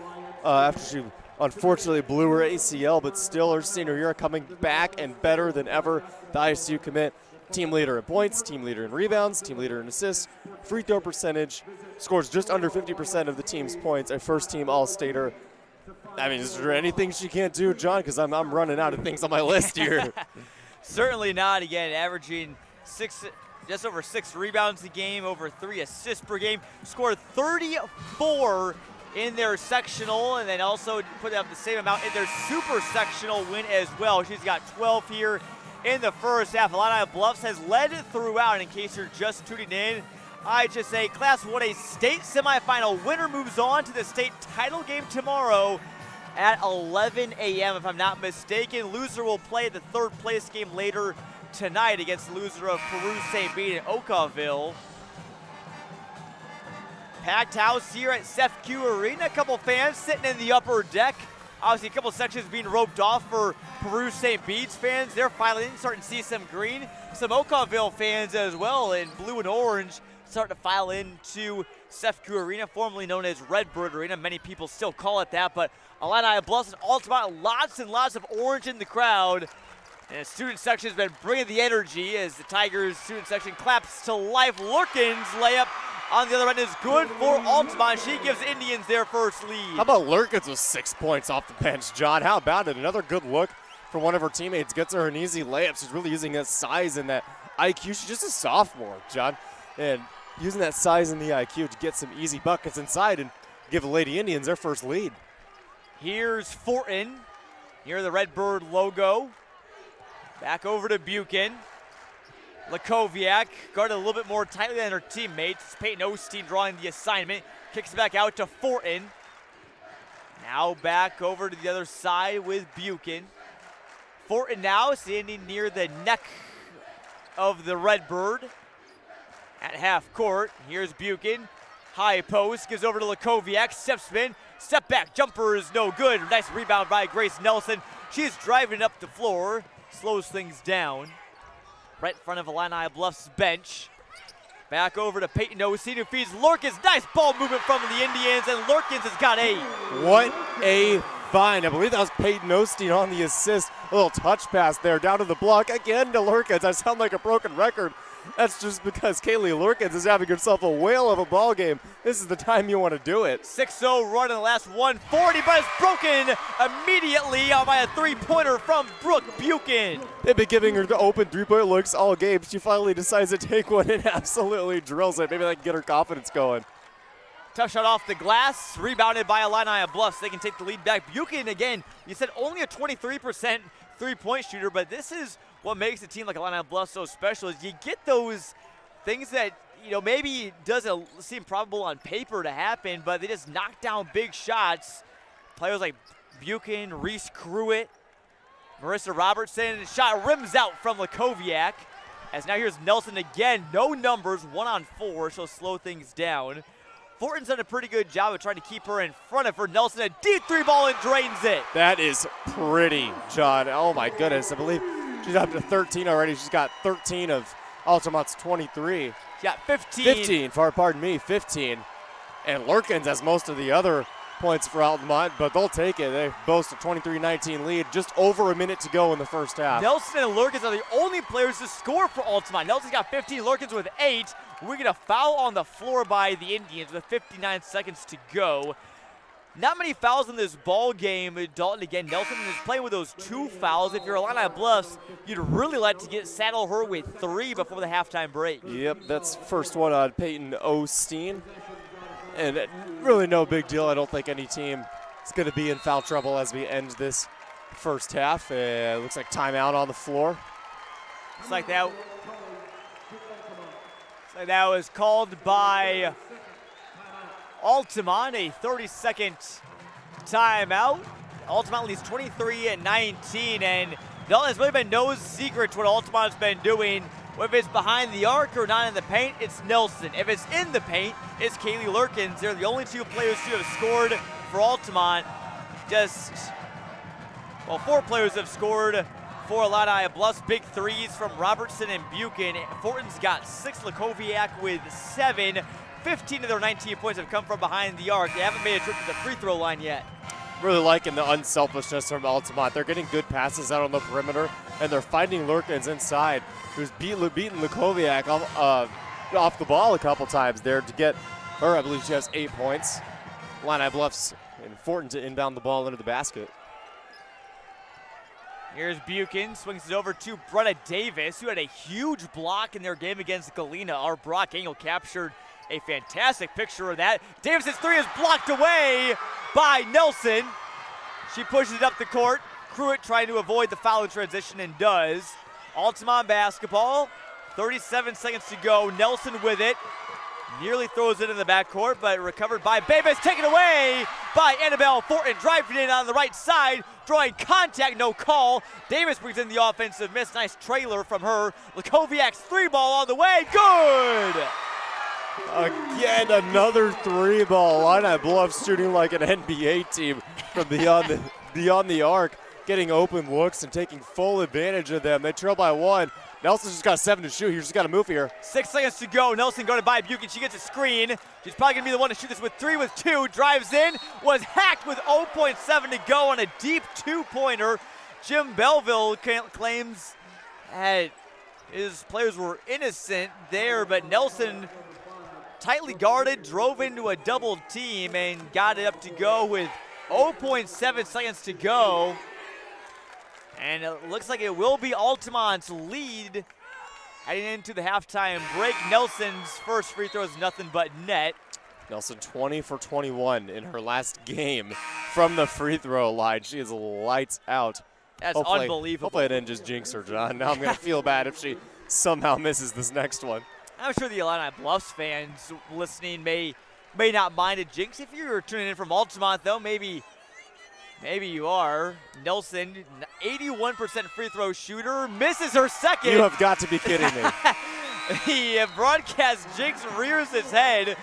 after she unfortunately blew her ACL, but still her senior year coming back and better than ever. The ISU commit, team leader in points, team leader in rebounds, team leader in assists, free throw percentage, scores just under 50% of the team's points, a first-team All-Stater. I mean, is there anything she can't do, John? Because I'm running out of things on my list here. Certainly not. Again, averaging just over 6 rebounds a game, over 3 assists per game. Scored 34 in their sectional, and then also put up the same amount in their super sectional win as well. She's got 12 here in the first half. Illini Bluffs has led throughout. In case you're just tuning in, IHSA Class 1A state semifinal winner moves on to the state title game tomorrow at 11 a.m. if I'm not mistaken. Loser will play the third place game later tonight against the loser of Peru St. Bede and Oakville. Packed house here at CEFCU Arena. A couple fans sitting in the upper deck. Obviously, a couple sections being roped off for Peru St. Bede's fans. They're filing in, starting to see some green. Some Oakville fans as well in blue and orange starting to file into CEFCU Arena, formerly known as Redbird Arena. Many people still call it that, but Illini Bluffs and Altamont, lots and lots of orange in the crowd. And the student section has been bringing the energy as the Tigers student section claps to life. Lurkin's layup on the other end is good for Altamont. She gives Indians their first lead. How about Lurkins with 6 points off the bench, John? How about it? Another good look from one of her teammates. Gets her an easy layup. She's really using that size and that IQ. She's just a sophomore, John. And using that size and the IQ to get some easy buckets inside and give the Lady Indians their first lead. Here's Fortin. Near the Redbird logo. Back over to Buchan. Lakoviak guarded a little bit more tightly than her teammates. Peyton Osteen drawing the assignment. Kicks it back out to Fortin. Now back over to the other side with Buchan. Fortin now standing near the neck of the Redbird at half court. Here's Buchan. High post, gives over to Lakoviak. Step spin, Step back, jumper is no good. Nice rebound by Grace Nelson. She's driving up the floor, slows things down. Right in front of Illini Bluffs bench. Back over to Peyton Osteen, who feeds Lurkins. Nice ball movement from the Indians, and Lurkins has got 8. What a find. I believe that was Peyton Osteen on the assist. A little touch pass there down to the block. Again to Lurkins. I sound like a broken record. That's just because Kaylee Lurkins is having herself a whale of a ball game. This is the time you want to do it. 6-0 run in the last 140, but it's broken immediately by a three-pointer from Brooke Buchan. They've been giving her the open three-point looks all game. She finally decides to take one and absolutely drills it. Maybe that can get her confidence going. Tough shot off the glass, rebounded by Illini Bluffs. They can take the lead back. Buchan, again, you said only a 23% three-point shooter, but this is what makes a team like Illini Bluffs so special is you get those things that, maybe doesn't seem probable on paper to happen, but they just knock down big shots. Players like Buchan, Reese Cruitt, Marissa Robertson, shot rims out from Lakoviak. As now here's Nelson again, no numbers, 1-on-4, she'll slow things down. Fortin's done a pretty good job of trying to keep her in front of her. Nelson, a deep three ball and drains it. That is pretty, John. Oh my goodness, I believe she's up to 13 already. She's got 13 of Altamont's 23. She got 15. 15, pardon me, 15. And Lurkins has most of the other points for Altamont, but they'll take it. They boast a 23-19 lead, just over a minute to go in the first half. Nelson and Lurkins are the only players to score for Altamont. Nelson's got 15, Lurkins with 8. We're going to foul on the floor by the Indians with 59 seconds to go. Not many fouls in this ball game. Dalton, again, Nelson is playing with those 2 fouls. If you're Illini Bluffs, you'd really like to saddle her with 3 before the halftime break. Yep, that's first one on Peyton Osteen. And really no big deal. I don't think any team is going to be in foul trouble as we end this first half. Looks like timeout on the floor. Looks like that was called by Altamont, a 30-second timeout. Altamont leads 23-19, and there's really been no secret to what Altamont's been doing. If it's behind the arc or not in the paint, it's Nelson. If it's in the paint, it's Kaylee Lurkins. They're the only 2 players who have scored for Altamont. 4 players have scored for Illini Bluffs. Big threes from Robertson and Buchan. Fortin's got 6, Lakoviak with 7. 15 of their 19 points have come from behind the arc. They haven't made a trip to the free throw line yet. Really liking the unselfishness from Altamont. They're getting good passes out on the perimeter, and they're finding Lurkins inside, who's beaten Lakoviak off the ball a couple times there to get her. I believe she has 8 points. Illini Bluffs and Fortin to inbound the ball into the basket. Here's Buchan, swings it over to Brenna Davis, who had a huge block in their game against Galena. Our Brock Engel captured a fantastic picture of that. Davis's 3 is blocked away by Nelson. She pushes it up the court. Cruitt trying to avoid the foul in transition and does. Altamont basketball, 37 seconds to go. Nelson with it. Nearly throws it in the backcourt, but recovered by Davis. Taken away by Annabelle Fortin. Driving in on the right side. Drawing contact, no call. Davis brings in the offensive miss. Nice trailer from her. Lakoviak's 3 ball on the way. Good! Again, another 3 ball. Illini Bluffs shooting like an NBA team from beyond the arc, getting open looks and taking full advantage of them. They trail by 1. Nelson's just got 7 to shoot. He's just got to move here. 6 seconds to go. Nelson going to by Buchan. She gets a screen. She's probably going to be the one to shoot this with 3 with 2. Drives in. Was hacked with 0.7 to go on a deep 2-pointer. Jim Belleville claims that his players were innocent there, but Nelson tightly guarded, drove into a double team, and got it up to go with 0.7 seconds to go. And it looks like it will be Altamont's lead heading into the halftime break. Nelson's first free throw is nothing but net. Nelson 20 for 21 in her last game from the free throw line. She is lights out. That's unbelievable. Hopefully I didn't just jinx her, John. Now I'm going to feel bad if she somehow misses this next one. I'm sure the Illini Bluffs fans listening may not mind a jinx. If you're tuning in from Altamont, though, maybe you are. Nelson, 81% free throw shooter, misses her second. You have got to be kidding me. The broadcast jinx rears his head.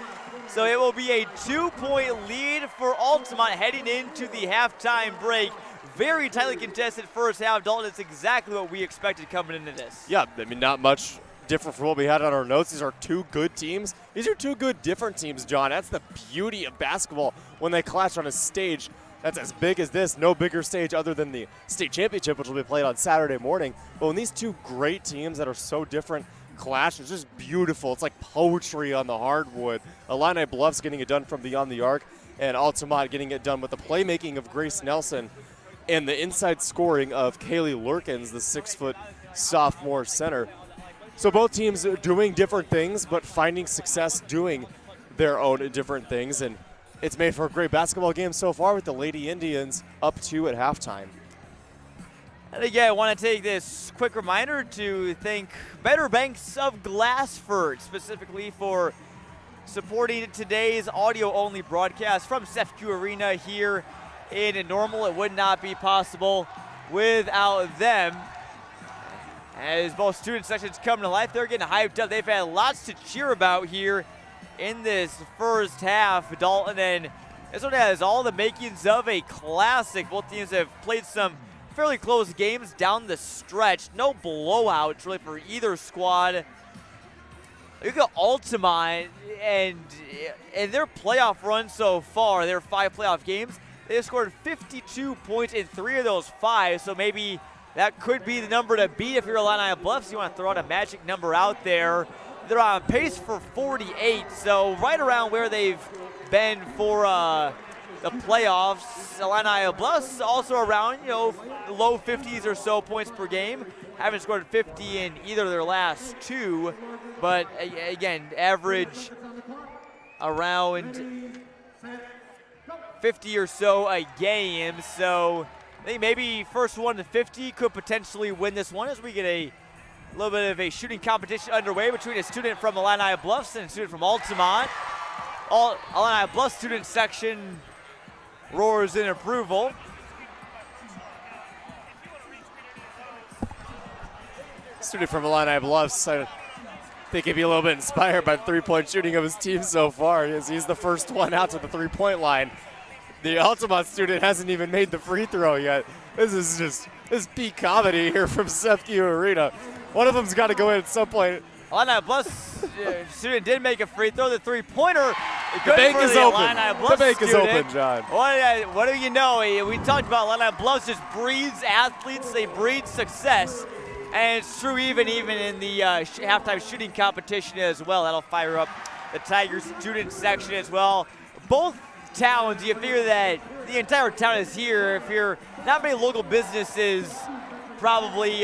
So it will be a 2-point lead for Altamont heading into the halftime break. Very tightly contested first half. Dalton, it's exactly what we expected coming into this. Yeah, I mean, not much different from what we had on our notes. These are two good teams. These are two good different teams, John. That's the beauty of basketball when they clash on a stage that's as big as this. No bigger stage other than the state championship, which will be played on Saturday morning. But when these two great teams that are so different clash, it's just beautiful. It's like poetry on the hardwood. Illini Bluffs getting it done from beyond the arc, and Altamont getting it done with the playmaking of Grace Nelson and the inside scoring of Kaylee Lurkins, the 6-foot sophomore center. So both teams are doing different things, but finding success doing their own different things. And it's made for a great basketball game so far with the Lady Indians up 2 at halftime. And again, I want to take this quick reminder to thank Better Banks of Glassford, specifically for supporting today's audio-only broadcast from CEFCU Arena here in Normal. It would not be possible without them. As both student sections come to life, they're getting hyped up. They've had lots to cheer about here in this first half. Dalton, and this one has all the makings of a classic. Both teams have played some fairly close games down the stretch. No blowouts really for either squad. Look at Altamont and their playoff run so far, their 5 playoff games, they scored 52 points in 3 of those 5, so maybe that could be the number to beat if you're Illini Bluffs. You want to throw out a magic number out there. They're on pace for 48, so right around where they've been for the playoffs. Illini Bluffs also around, low 50s or so points per game. Haven't scored 50 in either of their last 2, but again, average around 50 or so a game. So I think maybe first 1 to 50 could potentially win this one as we get a little bit of a shooting competition underway between a student from Illini Bluffs and a student from Altamont. Illini Bluffs student section roars in approval. Student from Illini Bluffs, I think he'd be a little bit inspired by the 3-point shooting of his team so far, as he's the first one out to the 3-point line. The Altamont student hasn't even made the free throw yet. This is peak comedy here from CEFCU Arena. One of them's got to go in at some point. Illini Bluffs student did make a free throw. The 3-pointer. The bank is open. The bank is open, John. What do you know? We talked about Illini Bluffs just breeds athletes. They breed success. And it's true even in the halftime shooting competition as well. That'll fire up the Tigers student section as well. Both towns, you figure that the entire town is here. If you're not many local businesses, probably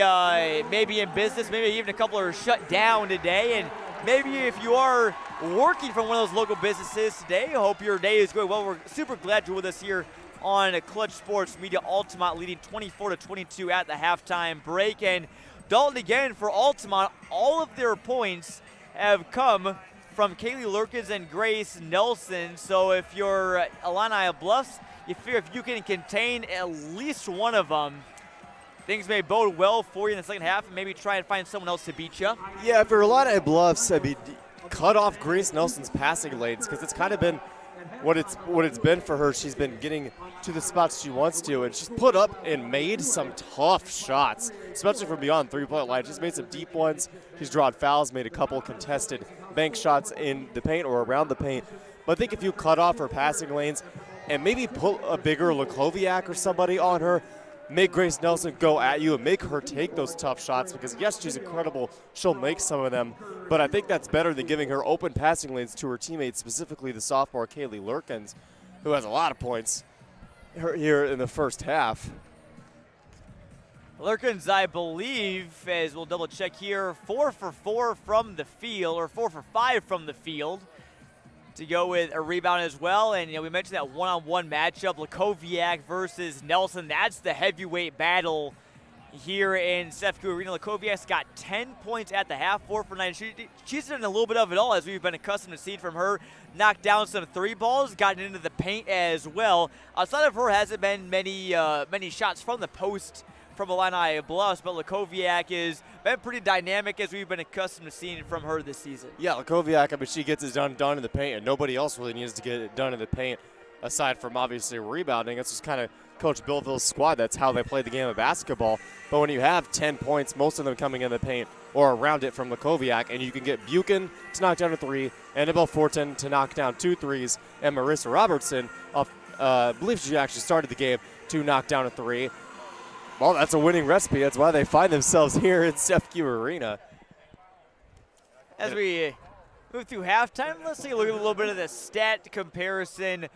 maybe in business, maybe even a couple are shut down today. And maybe if you are working from one of those local businesses today, I hope your day is going well. We're super glad you're with us here on Clutch Sports Media. Altamont leading 24-22 at the halftime break. And Dalton, again, for Altamont, all of their points have come from Kaylee Lurkins and Grace Nelson. So if you're Illini Bluffs, you figure if you can contain at least one of them, things may bode well for you in the second half and maybe try and find someone else to beat you. Yeah, for Illini Bluffs, I mean, cut off Grace Nelson's passing lanes, because it's kind of been what it's been for her. She's been getting to the spots she wants to, and she's put up and made some tough shots, especially from beyond 3-point line. She's made some deep ones. She's drawn fouls, made a couple contested bank shots in the paint or around the paint. But I think if you cut off her passing lanes and maybe put a bigger Lakoviak or somebody on her, make Grace Nelson go at you and make her take those tough shots, because yes, she's incredible. She'll make some of them, but I think that's better than giving her open passing lanes to her teammates, specifically the sophomore Kaylee Lurkins, who has a lot of points here in the first half. Lurkins, I believe, as we'll double check here, 4 for 4 from the field, or 4 for 5 from the field, to go with a rebound as well. And we mentioned that one-on-one matchup, Lakoviak versus Nelson. That's the heavyweight battle here in CEFCU Arena. Lakoviak's got 10 points at the half, 4 for 9. She's done a little bit of it all, as we've been accustomed to seeing from her. Knocked down some 3 balls, gotten into the paint as well. Outside of her, hasn't been many shots from the post from Illini Bluffs, but Lakoviak has been pretty dynamic as we've been accustomed to seeing from her this season. Yeah, Lakoviak, I mean, she gets it done in the paint, and nobody else really needs to get it done in the paint aside from obviously rebounding. It's just kind of Coach Billville's squad. That's how they play the game of basketball. But when you have 10 points, most of them coming in the paint or around it from Lakoviak, and you can get Buchan to knock down a 3, Annabelle Fortin to knock down 2 threes, and Marissa Robertson, I believe she actually started the game, to knock down a 3. Well, that's a winning recipe. That's why they find themselves here in CEFCU Arena. As we move through halftime, let's take a look at a little bit of the stat comparison.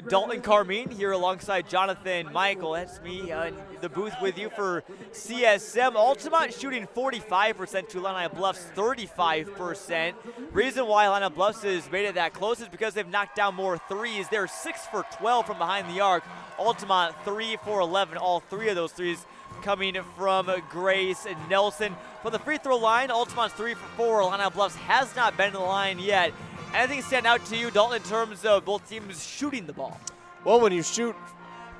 Dalton Carmine here alongside Jonathan Michael. That's me in the booth with you for CSM. Altamont shooting 45% to Illini Bluffs 35%. Reason why Illini Bluffs has made it that close is because they've knocked down more threes. They're 6 for 12 from behind the arc. Altamont 3 for 11. All 3 of those threes coming from Grace Nelson. From the free throw line, Altamont's 3 for 4. Illini Bluffs has not been to the line yet. Anything stand out to you, Dalton, in terms of both teams shooting the ball? Well, when you shoot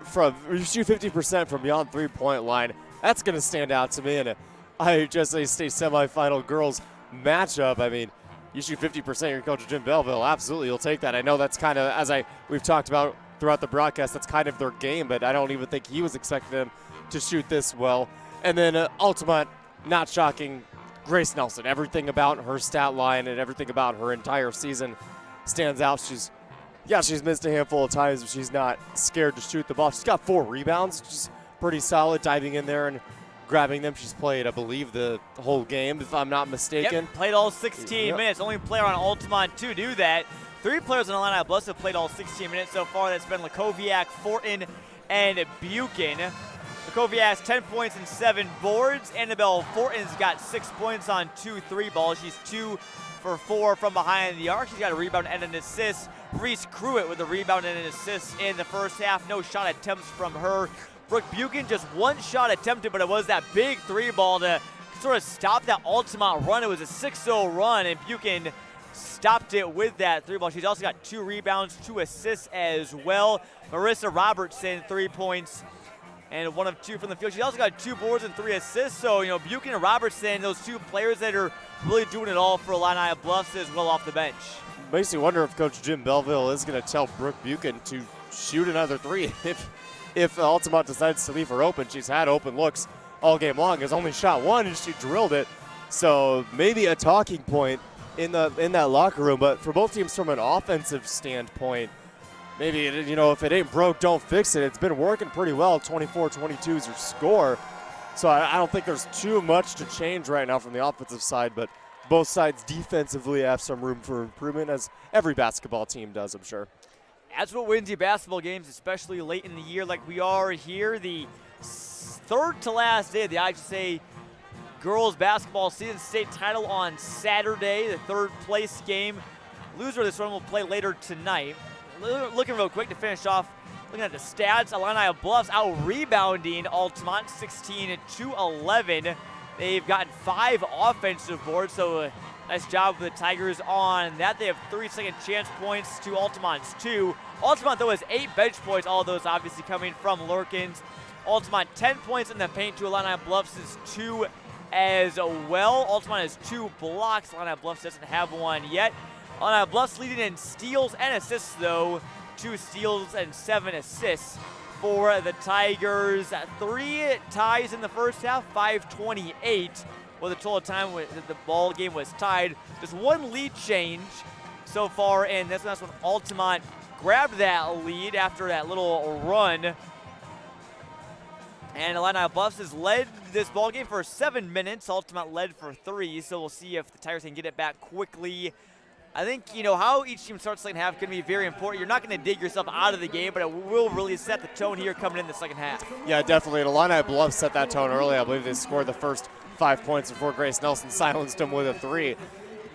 50% from beyond three-point line, that's going to stand out to me in a IHSA State Semifinal girls matchup. I mean, you shoot 50%, your coach Jim Belleville, absolutely, you'll take that. I know that's kind of, we've talked about throughout the broadcast, that's kind of their game, but I don't even think he was expecting them to shoot this well. And then Altamont, not shocking, Grace Nelson. Everything about her stat line and everything about her entire season stands out. She's missed a handful of times, but she's not scared to shoot the ball. She's got 4 rebounds, which is pretty solid, diving in there and grabbing them. She's played, I believe, the whole game, if I'm not mistaken. Yep, played all 16 minutes. Only player on Altamont to do that. 3 players on Illini Bluffs have played all 16 minutes so far. That's been Lakoviak, Fortin, and Buchan. Lakoviak's 10 points and 7 boards. Annabelle Fortin's got 6 points on 2 3-balls. She's 2 for 4 from behind the arc. She's got a rebound and an assist. Reese Cruitt with a rebound and an assist in the first half. No shot attempts from her. Brooke Buchan, just 1 shot attempted, but it was that big 3-ball to sort of stop that Altamont run. It was a 6-0 run, and Buchan stopped it with that 3-ball. She's also got 2 rebounds, 2 assists as well. Marissa Robertson, 3 points and 1 of 2 from the field. She's also got 2 boards and 3 assists. So, Buchan and Robertson, those 2 players that are really doing it all for Illini Bluffs as well off the bench. Makes you wonder if Coach Jim Belleville is going to tell Brooke Buchan to shoot another 3 if Altamont decides to leave her open. She's had open looks all game long. Has only shot 1 and she drilled it. So maybe a talking point in that locker room. But for both teams from an offensive standpoint, maybe, if it ain't broke, don't fix it. It's been working pretty well. 24-22 is your score. So I don't think there's too much to change right now from the offensive side, but both sides defensively have some room for improvement, as every basketball team does, I'm sure. That's what wins you basketball games, especially late in the year like we are here. The 3rd to last day of the IHSA girls basketball season, state title on Saturday, the 3rd place game. Loser of this one will play later tonight. Looking real quick to finish off, looking at the stats, Illini Bluffs out-rebounding Altamont 16-11. They've gotten 5 offensive boards, so nice job with the Tigers on that. They have 3 second chance points to Altamont's 2. Altamont, though, has 8 bench points, all of those obviously coming from Lurkins. Altamont 10 points in the paint to Illini Bluffs' 2 as well. Altamont has 2 blocks. Illini Bluffs doesn't have 1 yet. Illini Bluffs leading in steals and assists, though. 2 steals and 7 assists for the Tigers. 3 ties in the first half, 5:28. Well, the total time the ball game was tied. Just 1 lead change so far, and that's when Altamont grabbed that lead after that little run. And Illini Bluffs has led this ball game for 7 minutes. Altamont led for 3, so we'll see if the Tigers can get it back quickly. I think, how each team starts the second half can be very important. You're not going to dig yourself out of the game, but it will really set the tone here coming in the second half. Yeah, definitely. And Illini Bluffs set that tone early. I believe they scored the first 5 points before Grace Nelson silenced them with a 3.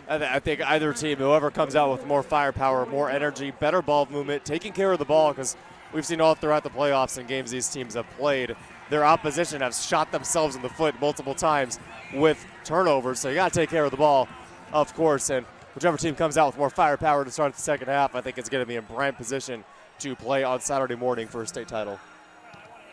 I think either team, whoever comes out with more firepower, more energy, better ball movement, taking care of the ball, because we've seen all throughout the playoffs and games these teams have played, their opposition has shot themselves in the foot multiple times with turnovers. So you got to take care of the ball, of course, and whichever team comes out with more firepower to start the second half, I think it's going to be in prime position to play on Saturday morning for a state title.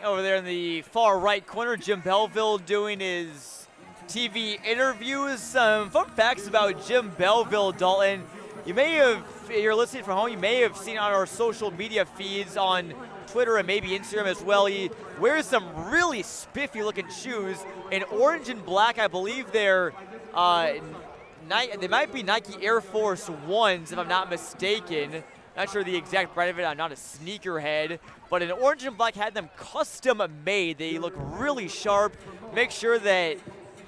Over there in the far right corner, Jim Belleville doing his TV interviews. Some fun facts about Jim Belleville, Dalton. You may have, if you're listening from home, you may have seen on our social media feeds on Twitter and maybe Instagram as well. He wears some really spiffy looking shoes in orange and black. I believe they're they might be Nike Air Force Ones, if I'm not mistaken. Not sure the exact brand of it. I'm not a sneakerhead, but in orange and black, had them custom made. They look really sharp. Make sure that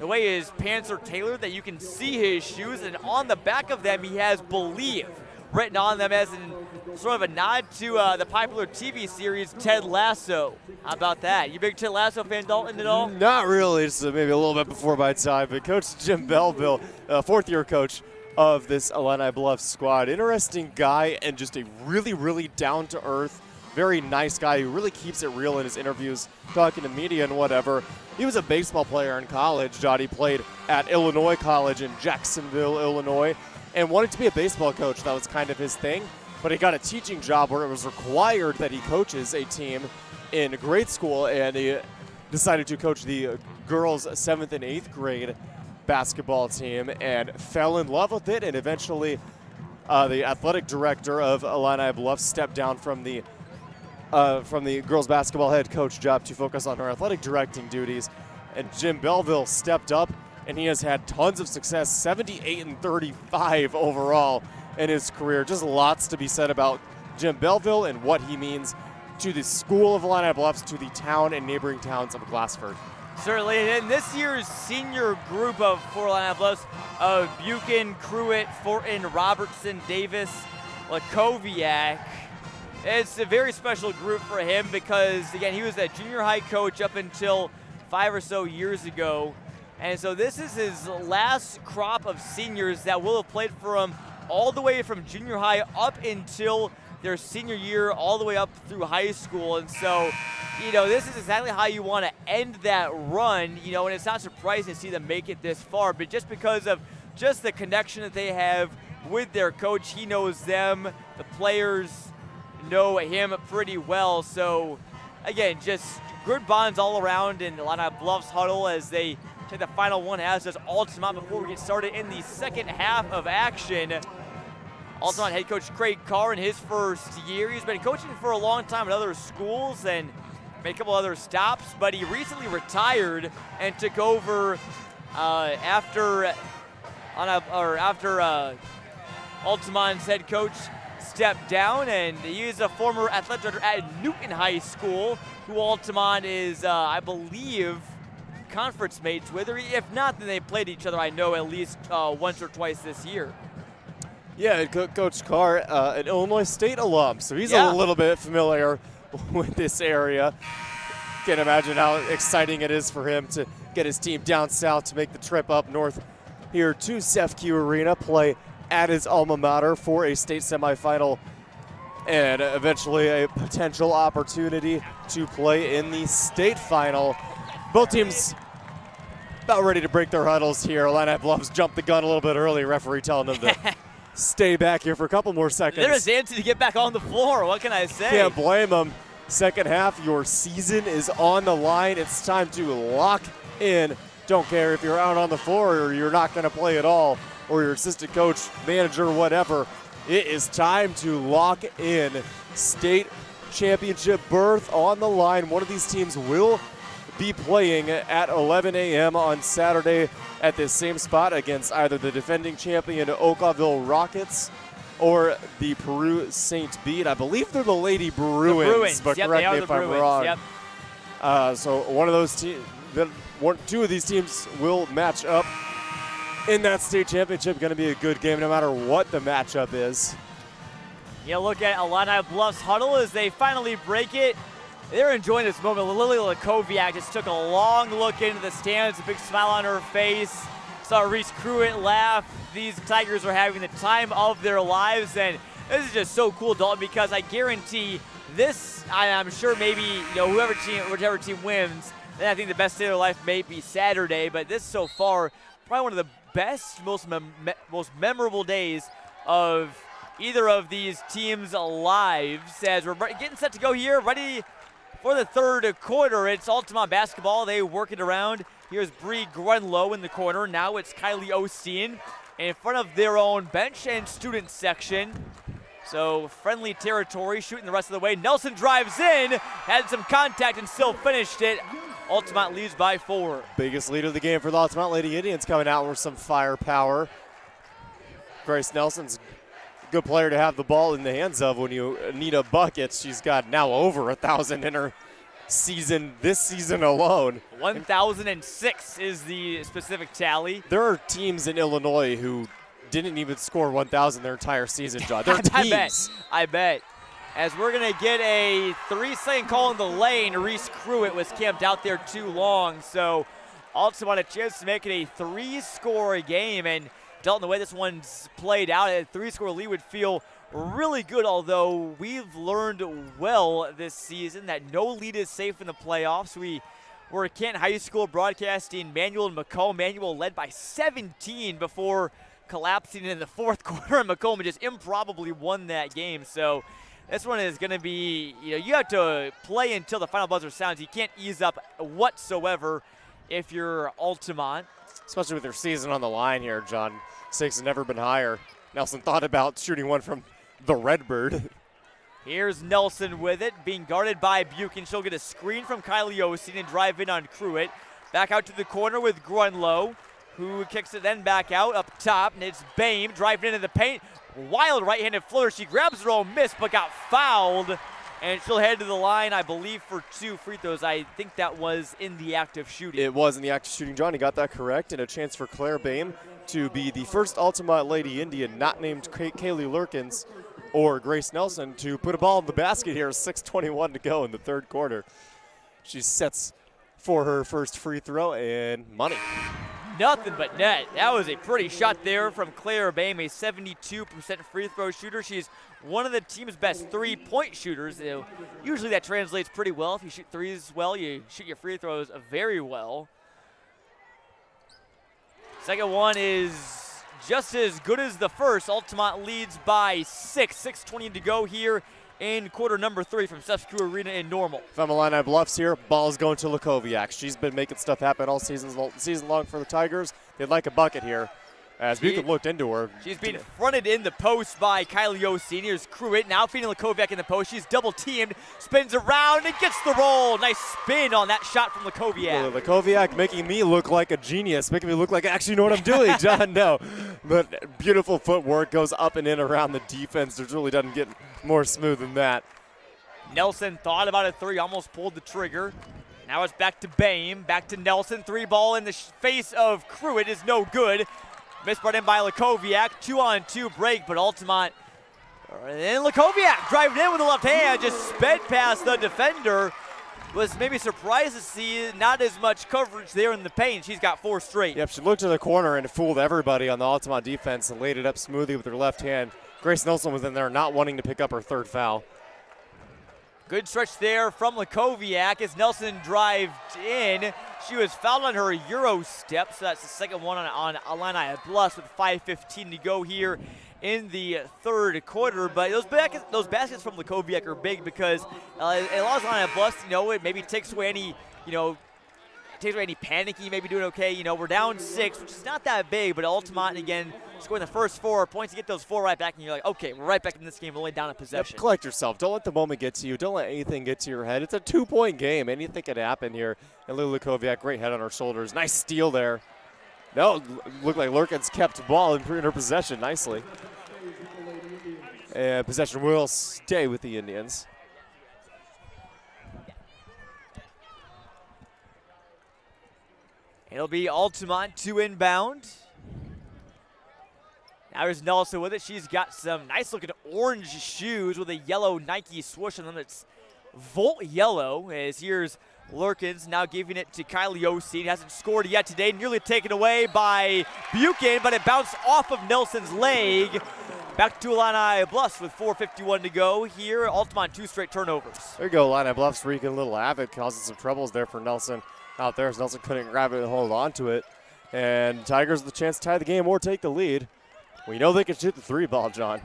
the way his pants are tailored that you can see his shoes, and on the back of them he has "Believe" written on them as in sort of a nod to the popular TV series Ted Lasso. How about that? You big Ted Lasso fan, Dalton, at all? Not really, just maybe a little bit before my time, but Coach Jim Belleville, fourth-year coach of this Illini Bluffs squad. Interesting guy and just a really, really down-to-earth, very nice guy who really keeps it real in his interviews, talking to media and whatever. He was a baseball player in college. He played at Illinois College in Jacksonville, Illinois, and wanted to be a baseball coach. That was kind of his thing, but he got a teaching job where it was required that he coaches a team in grade school, and he decided to coach the girls' 7th and 8th grade basketball team and fell in love with it, and eventually the athletic director of Illini Bluffs stepped down from the girls basketball head coach job to focus on her athletic directing duties, and Jim Belleville stepped up, and he has had tons of success, 78-35 overall in his career. Just lots to be said about Jim Belleville and what he means to the school of Illini Bluffs, to the town and neighboring towns of Glassford. Certainly, and this year's senior group for Illini Bluffs of Buchan, Pruitt, Fortin, Robertson, Davis, Lakoviak. It's a very special group for him because, again, he was a junior high coach up until 5 or so years ago. And so this is his last crop of seniors that will have played for him all the way from junior high up until their senior year, all the way up through high school. And so, this is exactly how you want to end that run, and it's not surprising to see them make it this far, but just because of just the connection that they have with their coach, he knows them, the players know him pretty well. So, again, just good bonds all around in Illini Bluffs huddle as they take the final one, as does Altamont, before we get started in the second half of action. Altamont head coach Craig Carr in his first year. He's been coaching for a long time at other schools and made a couple other stops, but he recently retired and took over after Altamont's head coach stepped down, and he is a former athletic director at Newton High School, who Altamont is, I believe, conference mates with, or if not, then they played each other, I know, at least once or twice this year. Yeah, Coach Carr, an Illinois State alum, so he's a little bit familiar with this area. Can't imagine how exciting it is for him to get his team down south to make the trip up north here to CEFCU Arena, play at his alma mater for a state semifinal and eventually a potential opportunity to play in the state final. Both teams about ready to break their huddles here. Illini Bluffs jumped the gun a little bit early, referee telling them to stay back here for a couple more seconds. There's Anthony to get back on the floor. What can I say? Can't blame him. Second half, your season is on the line. It's time to lock in. Don't care if you're out on the floor or you're not going to play at all, or your assistant coach, manager, whatever. It is time to lock in. State championship berth on the line. One of these teams will be playing at 11 a.m. on Saturday at this same spot against either the defending champion Oakville Rockets or the Peru St. Bede. I believe they're the Lady Bruins, but correct me if I'm wrong. Yep. So one of those teams, two of these teams will match up in that state championship. Going to be a good game no matter what the matchup is. You look at Illini Bluffs huddle as they finally break it. They're enjoying this moment. Lily Lakoviak just took a long look into the stands, a big smile on her face. Saw Reese Pruitt laugh. These Tigers are having the time of their lives, and this is just so cool, Dalton, because I guarantee this, I'm sure maybe, whichever team wins, then I think the best day of their life may be Saturday, but this so far, probably one of the best, most memorable days of either of these teams' lives as we're getting set to go here, ready for the third quarter. It's Altamont basketball. They work it around. Here's Bree Grunlow in the corner. Now it's Kylie Osteen in front of their own bench and student section. So friendly territory, shooting the rest of the way. Nelson drives in, had some contact and still finished it. Altamont leads by 4. Biggest lead of the game for the Altamont Lady Indians, coming out with some firepower. Grace Nelson's a good player to have the ball in the hands of when you need a bucket. She's got now over 1,000 in her season, this season alone. 1,006 is the specific tally. There are teams in Illinois who didn't even score 1,000 their entire season, John. They're teams. I bet. As we're going to get a 3-second call in the lane, Reese Cruitt was camped out there too long. So Altamont a chance to make it a 3-score game. And Dalton, the way this one's played out, a 3-score lead would feel really good, although we've learned well this season that no lead is safe in the playoffs. We were at Canton High School broadcasting Manuel and Macomb. Manuel led by 17 before collapsing in the fourth quarter, and Macomb just improbably won that game. So this one is going to be, you have to play until the final buzzer sounds. You can't ease up whatsoever if you're Altamont. Especially with their season on the line here, John. Stakes have never been higher. Nelson thought about shooting one from the Redbird. Here's Nelson with it, being guarded by Buchan. She'll get a screen from Kylie Osteen and drive in on Cruitt. Back out to the corner with Grunlow, who kicks it then back out up top, and it's Bame driving into the paint. Wild right-handed floater. She grabs her own miss, but got fouled, and she'll head to the line, I believe, for 2 free throws. I think that was in the act of shooting. It was in the act of shooting, John. He got that correct, and a chance for Claire Bame to be the first Altamont Lady Indian not named Kaylee Lurkins or Grace Nelson to put a ball in the basket here. 6:21 to go in the third quarter. She sets for her first free throw, and money. Nothing but net. That was a pretty shot there from Claire Bame, a 72% free throw shooter. She's one of the team's best 3-point shooters. Usually that translates pretty well. If you shoot threes well, you shoot your free throws very well. Second one is just as good as the first. Altamont leads by 6. 6:20 to go here in quarter number 3 from CEFCU Arena in Normal. From Illini Bluffs here, ball's going to Lakoviak. She's been making stuff happen all season long for the Tigers. They'd like a bucket here. As Buchan looked into her. She's being fronted in the post by Kylie Osteen. Here's Cruitt now feeding Lakoviak in the post. She's double teamed, spins around and gets the roll. Nice spin on that shot from Lakoviak. Well, Lakoviak making me look like a genius, making me look like I actually know what I'm doing, John. No, but beautiful footwork, goes up and in around the defense. It really doesn't get more smooth than that. Nelson thought about a 3, almost pulled the trigger. Now it's back to Bame, back to Nelson. 3 ball in the face of Cruitt is no good. Missed brought in by Lakoviak. 2-on-2 break, but Altamont. And Lakoviak driving in with the left hand, just sped past the defender. Was maybe surprised to see not as much coverage there in the paint. She's got 4 straight. Yep, she looked to the corner and fooled everybody on the Altamont defense and laid it up smoothly with her left hand. Grace Nelson was in there not wanting to pick up her 3rd foul. Good stretch there from Lakoviak as Nelson drived in. She was fouled on her Euro step, so that's the second one on Illini Bluffs with 5:15 to go here in the third quarter. But those baskets from Lakoviak are big because it allows Illini Bluffs, it maybe takes away any, any panic you may be doing okay. We're down 6, which is not that big, but Altamont, again, scoring the first 4 points, you get those 4 right back, and you're like, okay, we're right back in this game, only down a possession. Yep, collect yourself. Don't let the moment get to you. Don't let anything get to your head. It's a 2-point game. Anything could happen here. And Lily Lakoviak, great head on her shoulders. Nice steal there. No, looked like Lurkins kept the ball in her possession nicely. And possession will stay with the Indians. It'll be Altamont to inbound. Now there's Nelson with it. She's got some nice looking orange shoes with a yellow Nike swoosh on them. It's Volt yellow. As here's Lurkins now giving it to Kylie Osteen. Hasn't scored yet today. Nearly taken away by Buchan, but it bounced off of Nelson's leg. Back to Illini Bluffs with 4:51 to go here. Altamont 2 straight turnovers. There you go, Illini Bluffs wreaking a little havoc, causing some troubles there for Nelson out there as Nelson couldn't grab it and hold on to it. And Tigers with the chance to tie the game or take the lead. We know they can shoot the 3 ball, John.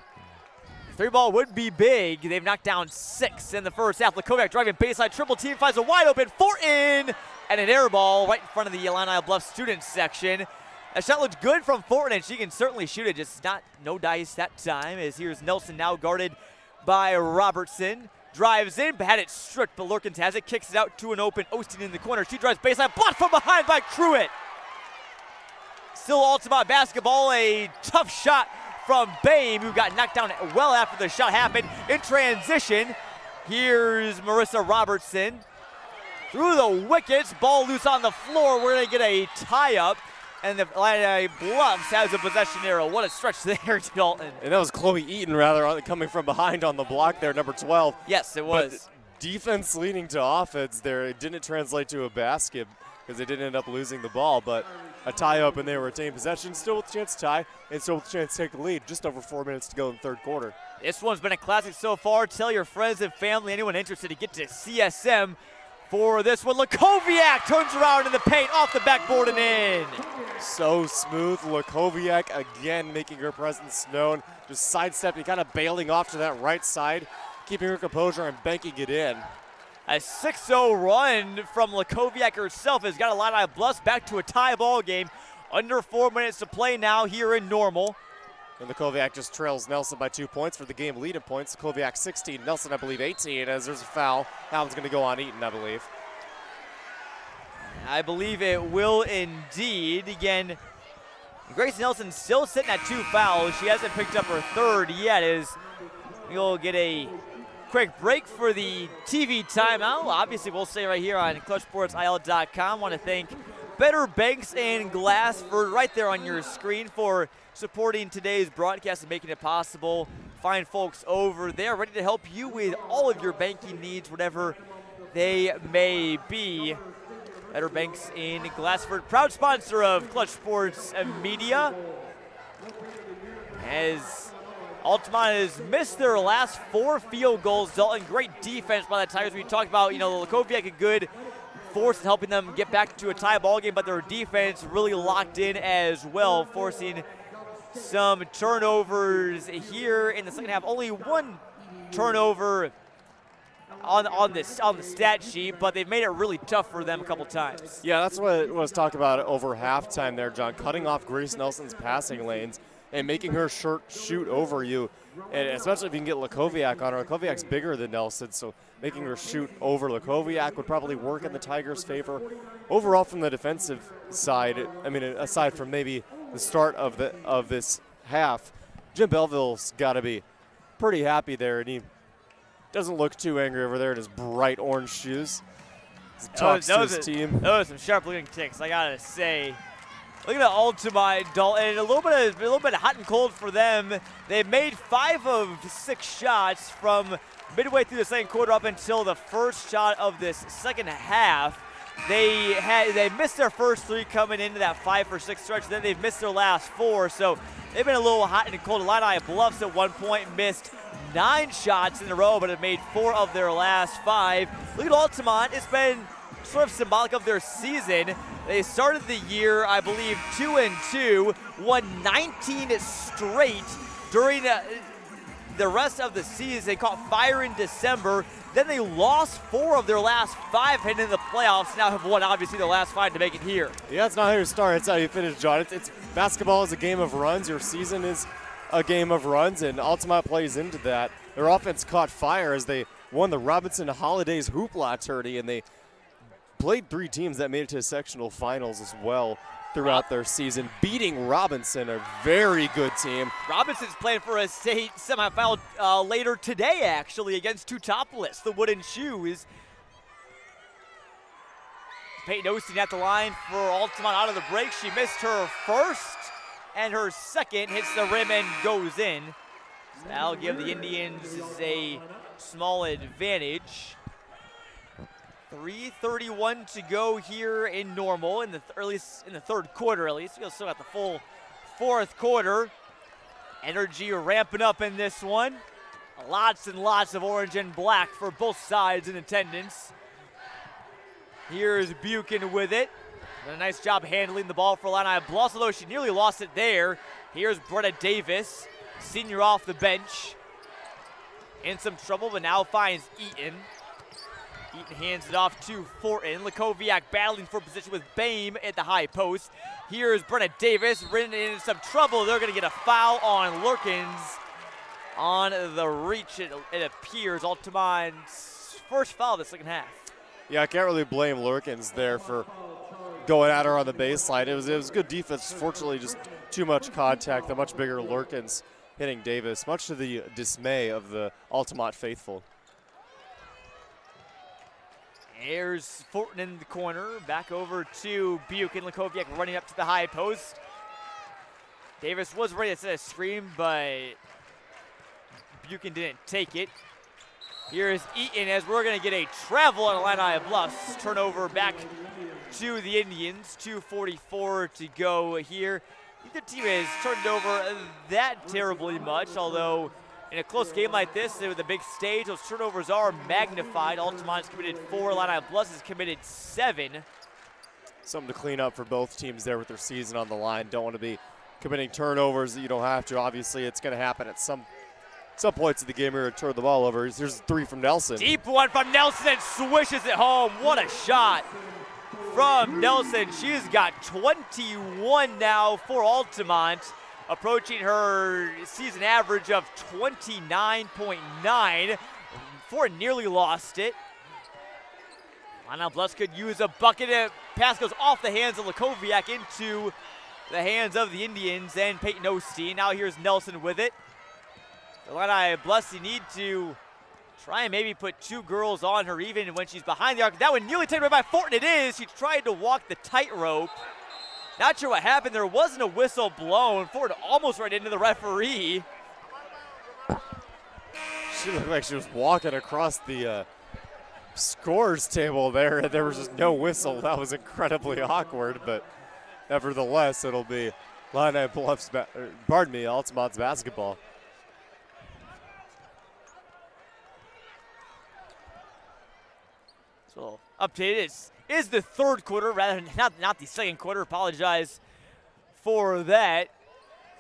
Three ball would be big. They've knocked down 6 in the first half. Lakoviak driving baseline, triple team, finds a wide open Fortin, and an air ball right in front of the Illini Bluffs students section. That shot looked good from Fortin, and she can certainly shoot it, just no dice that time, as here's Nelson now guarded by Robertson. Drives in, but had it stripped, but Lurkins has it, kicks it out to an open Osteen in the corner. She drives baseline, blocked from behind by Cruitt. Still Altamont basketball, a tough shot from Bame, who got knocked down well after the shot happened. In transition, here's Marissa Robertson. Through the wickets, ball loose on the floor. We're gonna get a tie-up, and the Illini Bluffs has a possession arrow. What a stretch there, Dalton. And that was Chloe Eaton, rather, coming from behind on the block there, number 12. Yes, it was. But defense leading to offense there. It didn't translate to a basket because they didn't end up losing the ball, but a tie-up and they retain possession, still with a chance to tie, and still with a chance to take the lead. Just over 4 minutes to go in the third quarter. This one's been a classic so far. Tell your friends and family, anyone interested, to get to CSM for this one. Lakoviak turns around in the paint, off the backboard and in. So smooth. Lakoviak again making her presence known, just sidestepping, kind of bailing off to that right side, keeping her composure and banking it in. A 6-0 run from Lakoviak herself has got Illini Bluffs back to a tie ball game. Under 4 minutes to play now here in Normal. And Lakoviak just trails Nelson by 2 points for the game lead in points. Lakoviak 16, Nelson I believe 18, as there's a foul. That one's going to go on Eaton, I believe. I believe it will indeed. Again, Grace Nelson still sitting at 2 fouls. She hasn't picked up her third yet, as we'll get a quick break for the TV timeout. Obviously, we'll stay right here on ClutchSportsIL.com. Want to thank Better Banks and Glassford right there on your screen for supporting today's broadcast and making it possible. Fine folks over there ready to help you with all of your banking needs, whatever they may be. Better Banks in Glassford, proud sponsor of Clutch Sports Media. As Altamont has missed their last 4 field goals. Dalton, great defense by the Tigers. We talked about, Lakoviak, a good force in helping them get back to a tie ball game, but their defense really locked in as well, forcing some turnovers here in the second half. Only 1 turnover on the stat sheet, but they've made it really tough for them a couple times. Yeah, that's what was talked about over halftime there, John. Cutting off Grace Nelson's passing lanes and making her shoot over you, and especially if you can get Lakoviak on her. Lakoviak's bigger than Nelson, so making her shoot over Lakoviak would probably work in the Tigers' favor. Overall, from the defensive side, I mean, aside from maybe the start of this half, Jim Belleville's got to be pretty happy there, and he doesn't look too angry over there in his bright orange shoes. He talks to his team. Those are some sharp-looking kicks, I gotta say. Look at the Altamont, Dalton, a little bit hot and cold for them. They've made 5 of 6 shots from midway through the second quarter up until the first shot of this second half. They missed their first 3 coming into that 5 for 6 stretch. Then they've missed their last 4, so they've been a little hot and cold. Illini Bluffs at one point missed 9 shots in a row, but have made 4 of their last 5. Look at Altamont. It's been sort of symbolic of their season. They started the year, I believe, 2-2, won 19 straight during the rest of the season. They caught fire in December. Then they lost 4 of their last 5 heading into the playoffs. Now have won, obviously, their last 5 to make it here. Yeah, it's not how you start. It's how you finish, John. It's basketball is a game of runs. Your season is a game of runs, and Altamont plays into that. Their offense caught fire as they won the Robinson Holidays Hoopla tourney, and they played 3 teams that made it to sectional finals as well throughout their season, beating Robinson, a very good team. Robinson's playing for a state semifinal later today, actually, against Teutopolis, the Wooden Shoes. Peyton Osteen at the line for Altamont out of the break. She missed her first, and her second hits the rim and goes in. So that'll give the Indians a small advantage. 3:31 to go here in Normal, in the third quarter at least. We'll still got the full 4th quarter. Energy ramping up in this one. Lots and lots of orange and black for both sides in attendance. Here's Buchan with it. Did a nice job handling the ball for Illini Bluffs, although she nearly lost it there. Here's Bretta Davis, senior off the bench. in some trouble, but now finds Eaton. Eaton hands it off to Fortin. Lakoviak battling for position with Bame at the high post. Here's Brenna Davis, written in some trouble. They're going to get a foul on Lurkins on the reach, it appears. Altamont's first foul of the second half. Yeah, I can't really blame Lurkins there for going at her on the baseline. It was good defense. Fortunately, just too much contact. The much bigger Lurkins hitting Davis, much to the dismay of the Altamont faithful. Here's Fortin in the corner. Back over to Buchan. Lakoviak running up to the high post. Davis was ready to set a screen, but Buchan didn't take it. Here's Eaton as we're going to get a travel on Illini Bluffs. Turnover back to the Indians. 2:44 to go here. Neither team has turned over that terribly much, although in a close game like this, with a big stage, those turnovers are magnified. Altamont's committed 4, Illini Bluffs has committed 7. Something to clean up for both teams there with their season on the line. Don't want to be committing turnovers that you don't have to. Obviously, it's going to happen at some points of the game here to turn the ball over. Here's 3 from Nelson. Deep one from Nelson and swishes it home. What a shot from Nelson. She's got 21 now for Altamont, approaching her season average of 29.9. Ford nearly lost it. Illini Bluffs could use a bucket. Pass goes off the hands of Lakoviak into the hands of the Indians and Peyton Osteen. Now here's Nelson with it. Illini Bluffs, you need to try and maybe put 2 girls on her even when she's behind the arc. That one nearly taken away by Fortin. It is. She tried to walk the tightrope. Not sure what happened. There wasn't a whistle blown. Fortin almost right into the referee. She looked like she was walking across the scores table there, and there was just no whistle. That was incredibly awkward, but nevertheless, it'll be Illini Bluffs, Altamont's basketball. So updated is the third quarter, rather than not the second quarter. Apologize for that.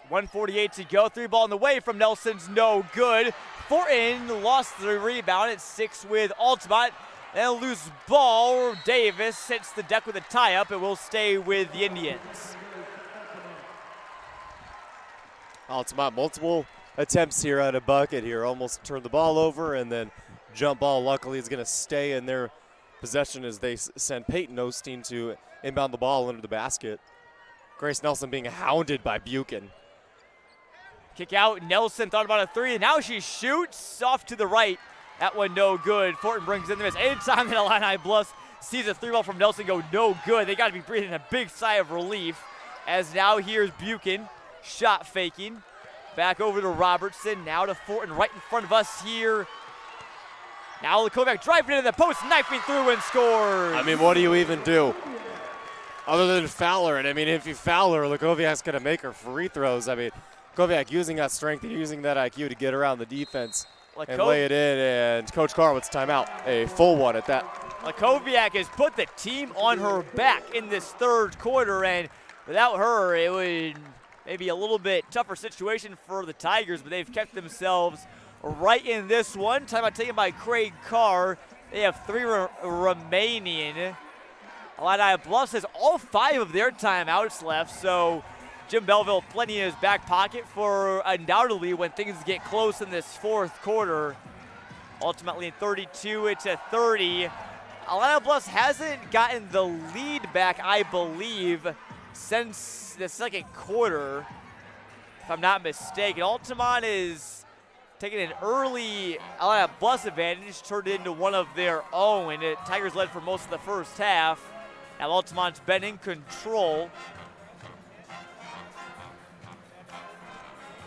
1:48 to go. 3 ball in the way from Nelson's no good. Fortin lost the rebound at 6 with Altamont. And a loose ball. Davis hits the deck with a tie-up. It will stay with the Indians. Altamont multiple attempts here at a bucket here. Almost turned the ball over, and then jump ball luckily is going to stay in their possession as they send Peyton Osteen to inbound the ball under the basket. Grace Nelson being hounded by Buchan. Kick out. Nelson thought about a 3. Now she shoots off to the right. That one no good. Fortin brings in the miss. Anytime that Illini Bluffs sees a 3 ball from Nelson go no good, they got to be breathing a big sigh of relief. As now here's Buchan shot faking. Back over to Robertson. Now to Fortin right in front of us here. Now Lakoviak driving into the post, knifing through and scores. I mean, what do you even do other than foul her? And I mean, if you foul her, Lakoviak's going to make her free throws. I mean, Lakoviak using that strength and using that IQ to get around the defense and lay it in. And Coach Carwitz timeout, a full one at that. Lakoviak has put the team on her back in this third quarter, and without her, it would maybe a little bit tougher situation for the Tigers, but they've kept themselves right in this one. Timeout taken by Craig Carr. They have 3 remaining. Illini Bluffs has all 5 of their timeouts left, so Jim Belleville plenty in his back pocket for undoubtedly when things get close in this fourth quarter. Ultimately 32-30. Illini Bluffs hasn't gotten the lead back, I believe, since the second quarter, if I'm not mistaken. Altamont is taking an early Illini Bluffs advantage, turned it into one of their own. Tigers led for most of the first half. Now Altamont's been in control.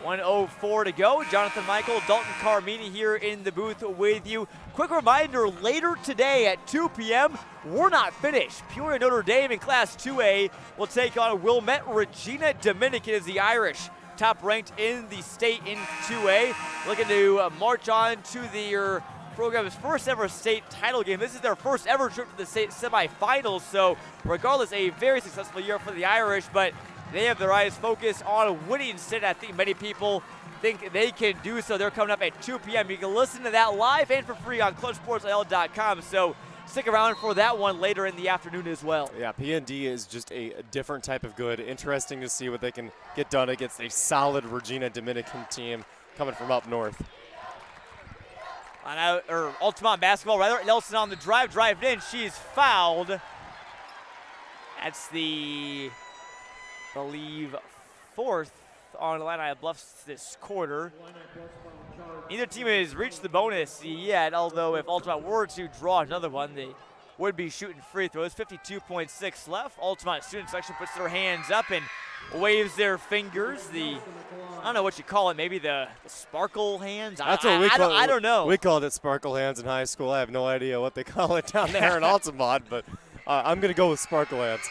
1:04 to go. Jonathan Michael, Dalton Carmini here in the booth with you. Quick reminder, later today at 2 p.m., we're not finished. Peoria Notre Dame in Class 2A will take on Wilmette Regina Dominican as the Irish, top ranked in the state in 2A. Looking to march on to their program's first ever state title game. This is their first ever trip to the state semifinals, so regardless, a very successful year for the Irish, but they have their eyes focused on winning state. I think many people think they can do so. They're coming up at 2 p.m. You can listen to that live and for free on clutchsportsl.com. So stick around for that one later in the afternoon as well. Yeah, PND is just a different type of good. Interesting to see what they can get done against a solid Regina Dominican team coming from up north. Altamont basketball, rather. Nelson on the drive in. She's fouled. That's the, I believe, 4th on Illini Bluffs this quarter. Neither team has reached the bonus yet, although if Altamont were to draw another one, they would be shooting free throws. 52.6 left. Altamont student section puts their hands up and waves their fingers. I don't know what you call it, maybe the sparkle hands? That's what we call it. I don't know. We called it sparkle hands in high school. I have no idea what they call it down there in Altamont, but I'm going to go with sparkle hands.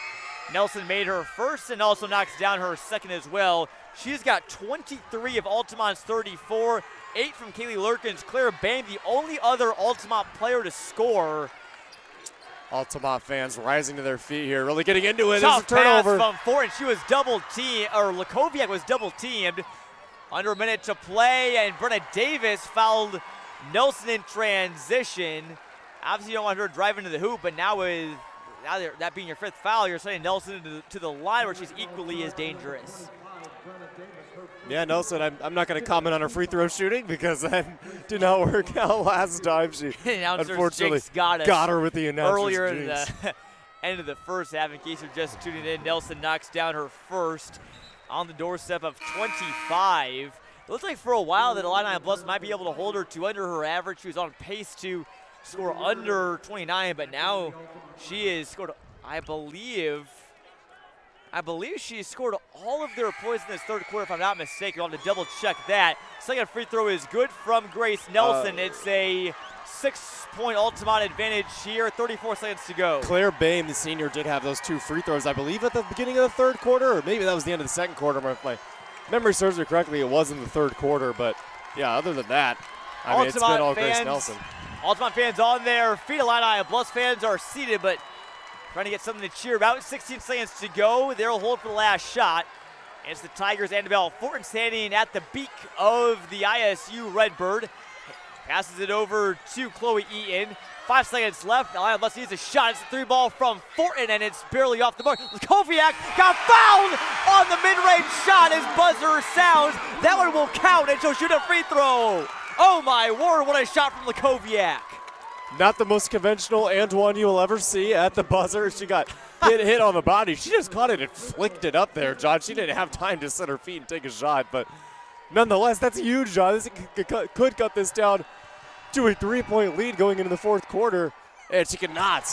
Nelson made her first and also knocks down her second as well. She's got 23 of Altamont's 34, 8 from Kaylee Lurkins. Claire Bain, the only other Altamont player to score. Altamont fans rising to their feet here, really getting into it. Tough There's a turnover. pass from Fortin. She was double-teamed, or Lakoviak was double-teamed. Under a minute to play, and Brenna Davis fouled Nelson in transition. Obviously, you don't want her driving to the hoop, but now that being your 5th foul, you're sending Nelson to the line where she's equally as dangerous. Yeah, Nelson, I'm not going to comment on her free throw shooting because that did not work out last time. She unfortunately got her with the announcer's earlier in jinx. the end of the first half. In case you're just tuning in, Nelson knocks down her first on the doorstep of 25. It looks like for a while that Illini Bluffs might be able to hold her to under her average. She was on pace to score under 29, but now she has scored, I believe she scored all of their points in this 3rd quarter, if I'm not mistaken. I'll have to double check that. Second free throw is good from Grace Nelson. It's a 6-point Altamont advantage here, 34 seconds to go. Claire Bain, the senior, did have those 2 free throws, I believe, at the beginning of the 3rd quarter, or maybe that was the end of the 2nd quarter. If my memory serves me correctly, it was in the 3rd quarter, but yeah, other than that, I mean, it's been all Grace Nelson. Altamont fans on their feet. Illini Bluffs fans are seated, but trying to get something to cheer about. 16 seconds to go. They'll hold for the last shot. It's the Tigers and Annabelle Fortin standing at the beak of the ISU Redbird. Passes it over to Chloe Eaton. 5 seconds left. Illini Bluffs needs a shot. It's a 3-ball from Fortin, and it's barely off the mark. Lakoviak got fouled on the mid-range shot as buzzer sounds. That one will count, and she'll shoot a free throw. Oh my word, what a shot from Lakoviak. Not the most conventional and one you will ever see at the buzzer. She got hit on the body. She just caught it and flicked it up there, John. She didn't have time to set her feet and take a shot, but nonetheless, that's huge, John. This could cut this down to a 3-point lead going into the 4th quarter, and she cannot.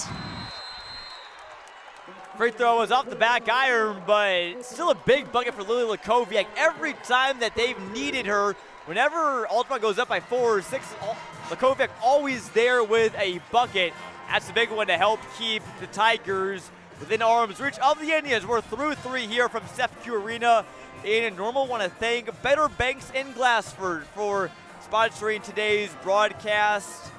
Free throw was off the back iron, but still a big bucket for Lily Lakoviak. Every time that they've needed her, whenever Altamont goes up by 4 or 6, Lakoviak always there with a bucket. That's a big one to help keep the Tigers within arm's reach of the Indians. We're through 3 here from CEFCU Arena in Normal. Want to thank Better Banks in Glassford for sponsoring today's broadcast.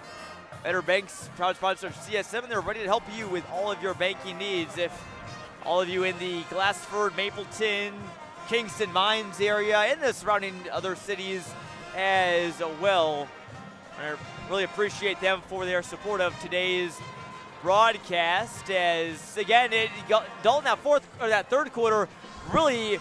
Better Banks, proud sponsor of CS7. They're ready to help you with all of your banking needs. If all of you in the Glassford, Mapleton, Kingston Mines area, and the surrounding other cities as well, I really appreciate them for their support of today's broadcast. As again, Dalton that 3rd quarter really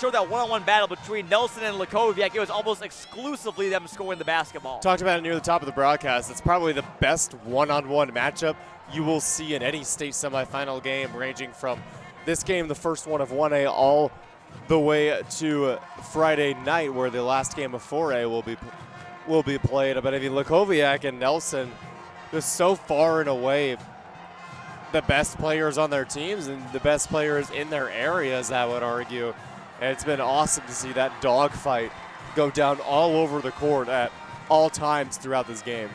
showed that one-on-one battle between Nelson and Lakoviak. It was almost exclusively them scoring the basketball. Talked about it near the top of the broadcast. It's probably the best one-on-one matchup you will see in any state semifinal game, ranging from this game, the first one of 1A, all the way to Friday night, where the last game of 4A will be played. But I mean, Lakoviak and Nelson, just so far and away the best players on their teams and the best players in their areas, I would argue. And it's been awesome to see that dogfight go down all over the court at all times throughout this game.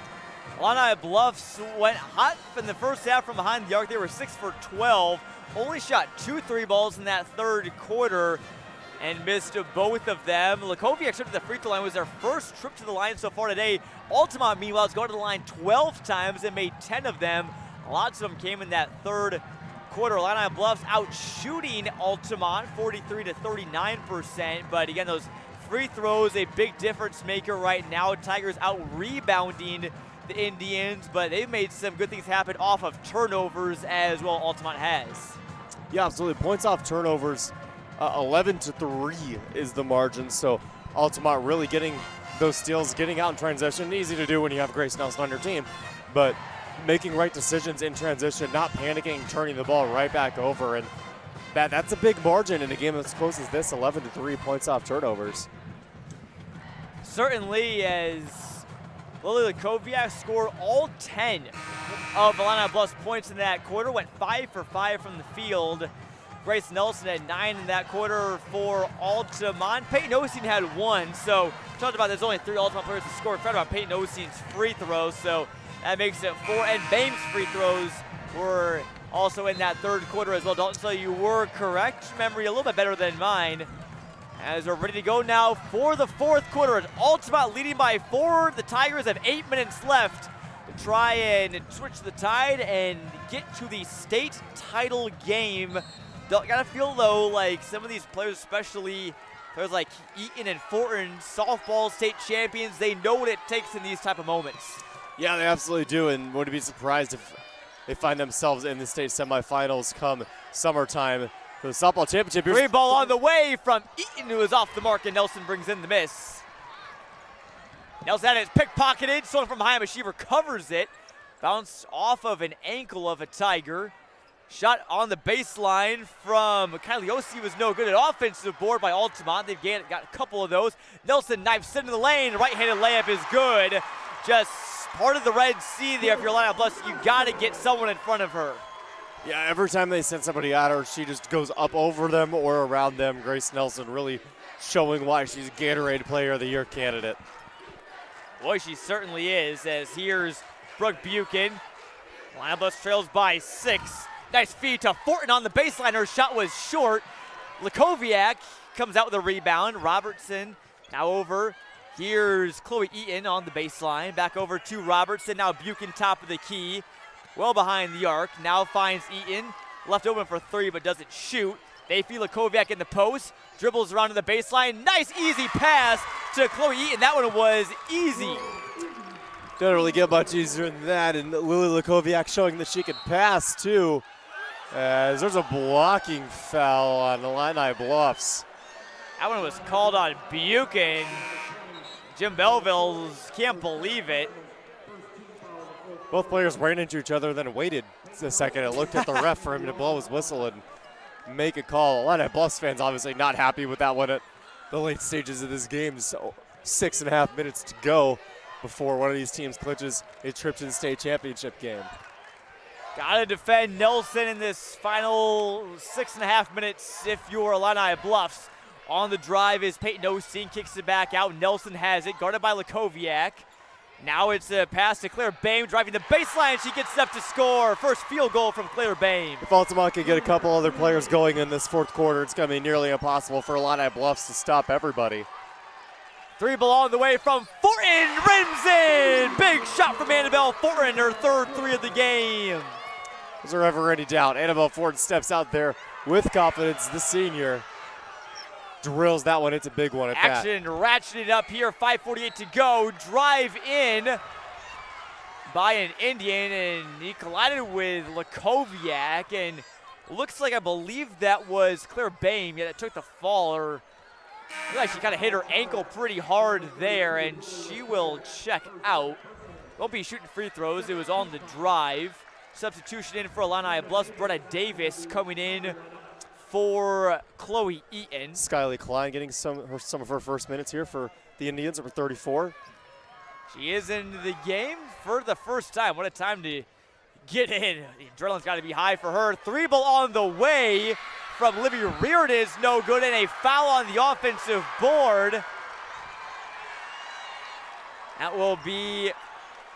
Illini Bluffs went hot in the first half from behind the arc. They were 6 for 12. Only shot 2 3-balls in that 3rd quarter and missed both of them. Lakoviak tripped to the free throw line. Was their first trip to the line so far today. Altamont, meanwhile, has gone to the line 12 times and made 10 of them. Lots of them came in that 3rd quarter. Illini Bluffs out shooting Altamont 43 to 39%. But again, those free throws, a big difference maker right now. Tigers out rebounding the Indians, but they've made some good things happen off of turnovers as well. Altamont has. Yeah, absolutely. Points off turnovers, 11 to 3 is the margin. So Altamont really getting those steals, getting out in transition. Easy to do when you have Grace Nelson on your team, but making right decisions in transition, not panicking, turning the ball right back over, and that's a big margin in a game as close as this. 11 to 3 points off turnovers. Certainly, as Lily Lakoviak scored all 10 of Illini Bluffs points in that quarter, went 5 for 5 from the field. Grace Nelson had 9 in that quarter for Altamont. Peyton Osteen had 1, so talked about there's only 3 Altamont players to score. Forgot about Peyton Osteen's free throws, so that makes it 4. And Bame's free throws were also in that third quarter as well. Dalton, so you were correct. Memory a little bit better than mine. As we're ready to go now for the fourth quarter. Altamont leading by 4. The Tigers have 8 minutes left to try and switch the tide and get to the state title game. Gotta feel though like some of these players, especially players like Eaton and Fortin, softball state champions, they know what it takes in these type of moments. Yeah, they absolutely do, and wouldn't be surprised if they find themselves in the state semifinals come summertime for the softball championship. Great ball on the way from Eaton, who is off the mark, and Nelson brings in the miss. Nelson had it pickpocketed, stolen from behind, but she recovers it. Bounced off of an ankle of a Tiger. Shot on the baseline from Kylie was no good. An offensive board by Altamont. They've got a couple of those. Nelson knifes into the lane. Right-handed layup is good. Just part of the Red Sea there. If you're Illini Bluffs, you got to get someone in front of her. Yeah, every time they send somebody at her, she just goes up over them or around them. Grace Nelson really showing why she's a Gatorade Player of the Year candidate. Boy, she certainly is, as here's Brooke Buchan. Illini Bluffs trails by 6. Nice feed to Fortin on the baseline. Her shot was short. Lakoviak comes out with a rebound. Robertson now over. Here's Chloe Eaton on the baseline. Back over to Robertson. Now Buchan top of the key. Well behind the arc. Now finds Eaton. Left open for 3 but doesn't shoot. They feed Lakoviak in the post. Dribbles around to the baseline. Nice easy pass to Chloe Eaton. That one was easy. Doesn't really get much easier than that. And Lily Lakoviak showing that she can pass too. As there's a blocking foul on Illini Bluffs. That one was called on Buchan. Jim Belleville's can't believe it. Both players ran into each other, then waited a second and looked at the ref for him to blow his whistle and make a call. Illini Bluffs fans obviously not happy with that one at the late stages of this game. So 6.5 minutes to go before one of these teams clinches a trip to the state championship game. Gotta defend Nelson in this final 6.5 minutes if you're Illini Bluffs. On the drive is Peyton Osteen, kicks it back out. Nelson has it, guarded by Lakoviak. Now it's a pass to Claire Bame, driving the baseline. She gets up to score. First field goal from Claire Bame. If Altamont can get a couple other players going in this fourth quarter, it's going to be nearly impossible for Illini Bluffs to stop everybody. 3 ball on the way from Fortin, rims in. Big shot from Annabelle Fortin, her third 3 of the game. Is there ever any doubt? Annabelle Fortin steps out there with confidence. The senior drills that one. It's a big one at that. Action ratcheted up here. 5:48 to go. Drive in by an Indian, and he collided with Lakoviak, and looks like, I believe that was Claire Bame. Yeah, that took the fall. Or looks like she kind of hit her ankle pretty hard there, and she will check out. Won't be shooting free throws. It was on the drive. Substitution in for Illini Bluffs. Brenna Davis coming in for Chloe Eaton. Skyly Klein getting some of her first minutes here for the Indians, number 34. She is in the game for the first time. What a time to get in. The adrenaline's got to be high for her. 3 ball on the way from Libby Reardon is no good, and a foul on the offensive board. That will be,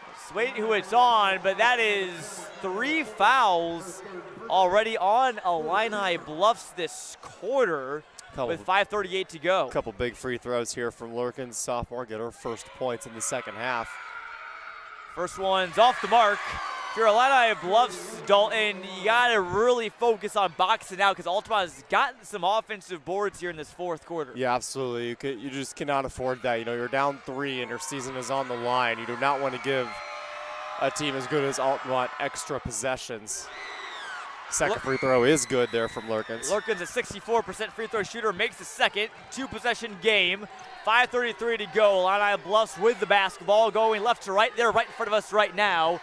let's wait who it's on, but that is 3 fouls already on Illini Bluffs this quarter with 5:38 to go. A couple big free throws here from Lurkins, sophomore, get her first points in the second half. First one's off the mark. If you're Illini Bluffs, Dalton, you got to really focus on boxing out because Altamont has gotten some offensive boards here in this fourth quarter. Yeah, absolutely. You just cannot afford that. You know, you're down 3 and your season is on the line. You do not want to give a team as good as Altamont extra possessions. Second free throw is good there from Lurkins. Lurkins, a 64% free throw shooter, makes the second. 2-possession game. 5:33 to go. Illini Bluffs with the basketball going left to right. They're right in front of us right now.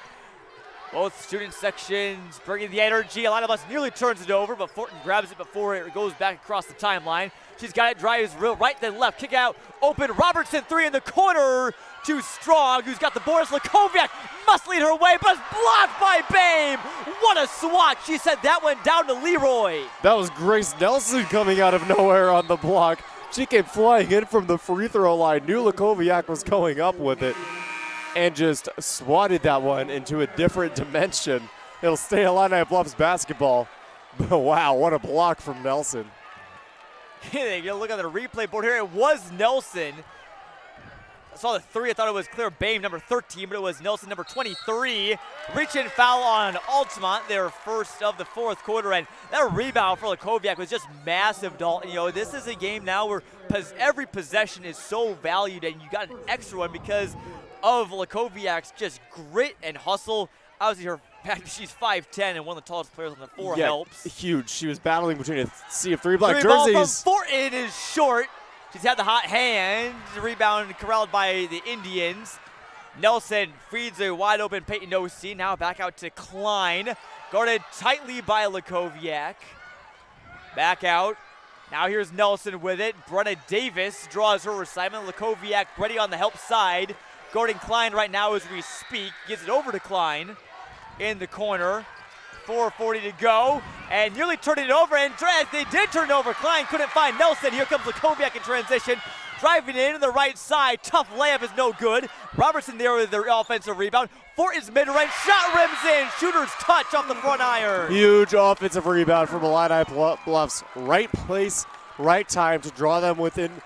Both student sections bringing the energy. Illini Bluffs nearly turns it over, but Fortin grabs it before it goes back across the timeline. She's got it, drives real right, then left. Kick out, open. Robertson, 3 in the corner. Too strong. Who's got the boards? Lakoviak must lead her way, but it's blocked by Bame. What a swat. She sent that one down to Leroy. That was Grace Nelson coming out of nowhere on the block. She came flying in from the free throw line. Knew Lakoviak was going up with it and just swatted that one into a different dimension. It'll stay Illini Bluffs basketball. But wow, what a block from Nelson. You look at the replay board here. It was Nelson. I saw the 3. I thought it was Claire Bame, number 13, but it was Nelson, number 23. Reach-in foul on Altamont, their first of the fourth quarter, and that rebound for Lakoviak was just massive, Dalton. You know, this is a game now where every possession is so valued, and you got an extra one because of Lakoviak's just grit and hustle. Obviously, her fact that she's 5'10" and one of the tallest players on the floor helps. Huge. She was battling between a sea of 3 black Ball jerseys. from Fortin is short. She's had the hot hand. Rebound corralled by the Indians. Nelson feeds a wide open Peyton Osee. Now back out to Klein. Guarded tightly by Lakoviak. Back out. Now here's Nelson with it. Brenna Davis draws her assignment. Lakoviak ready on the help side. Guarding Klein right now as we speak. Gives it over to Klein in the corner. 4:40 to go, and nearly turned it over, and they did turn it over. Klein couldn't find Nelson. Here comes Lakoviak in transition. Driving in to the right side. Tough layup is no good. Robertson there with the offensive rebound. Fortin's mid-range shot rims in. Shooter's touch off the front iron. Huge offensive rebound from Illini Bluffs. Right place, right time to draw them within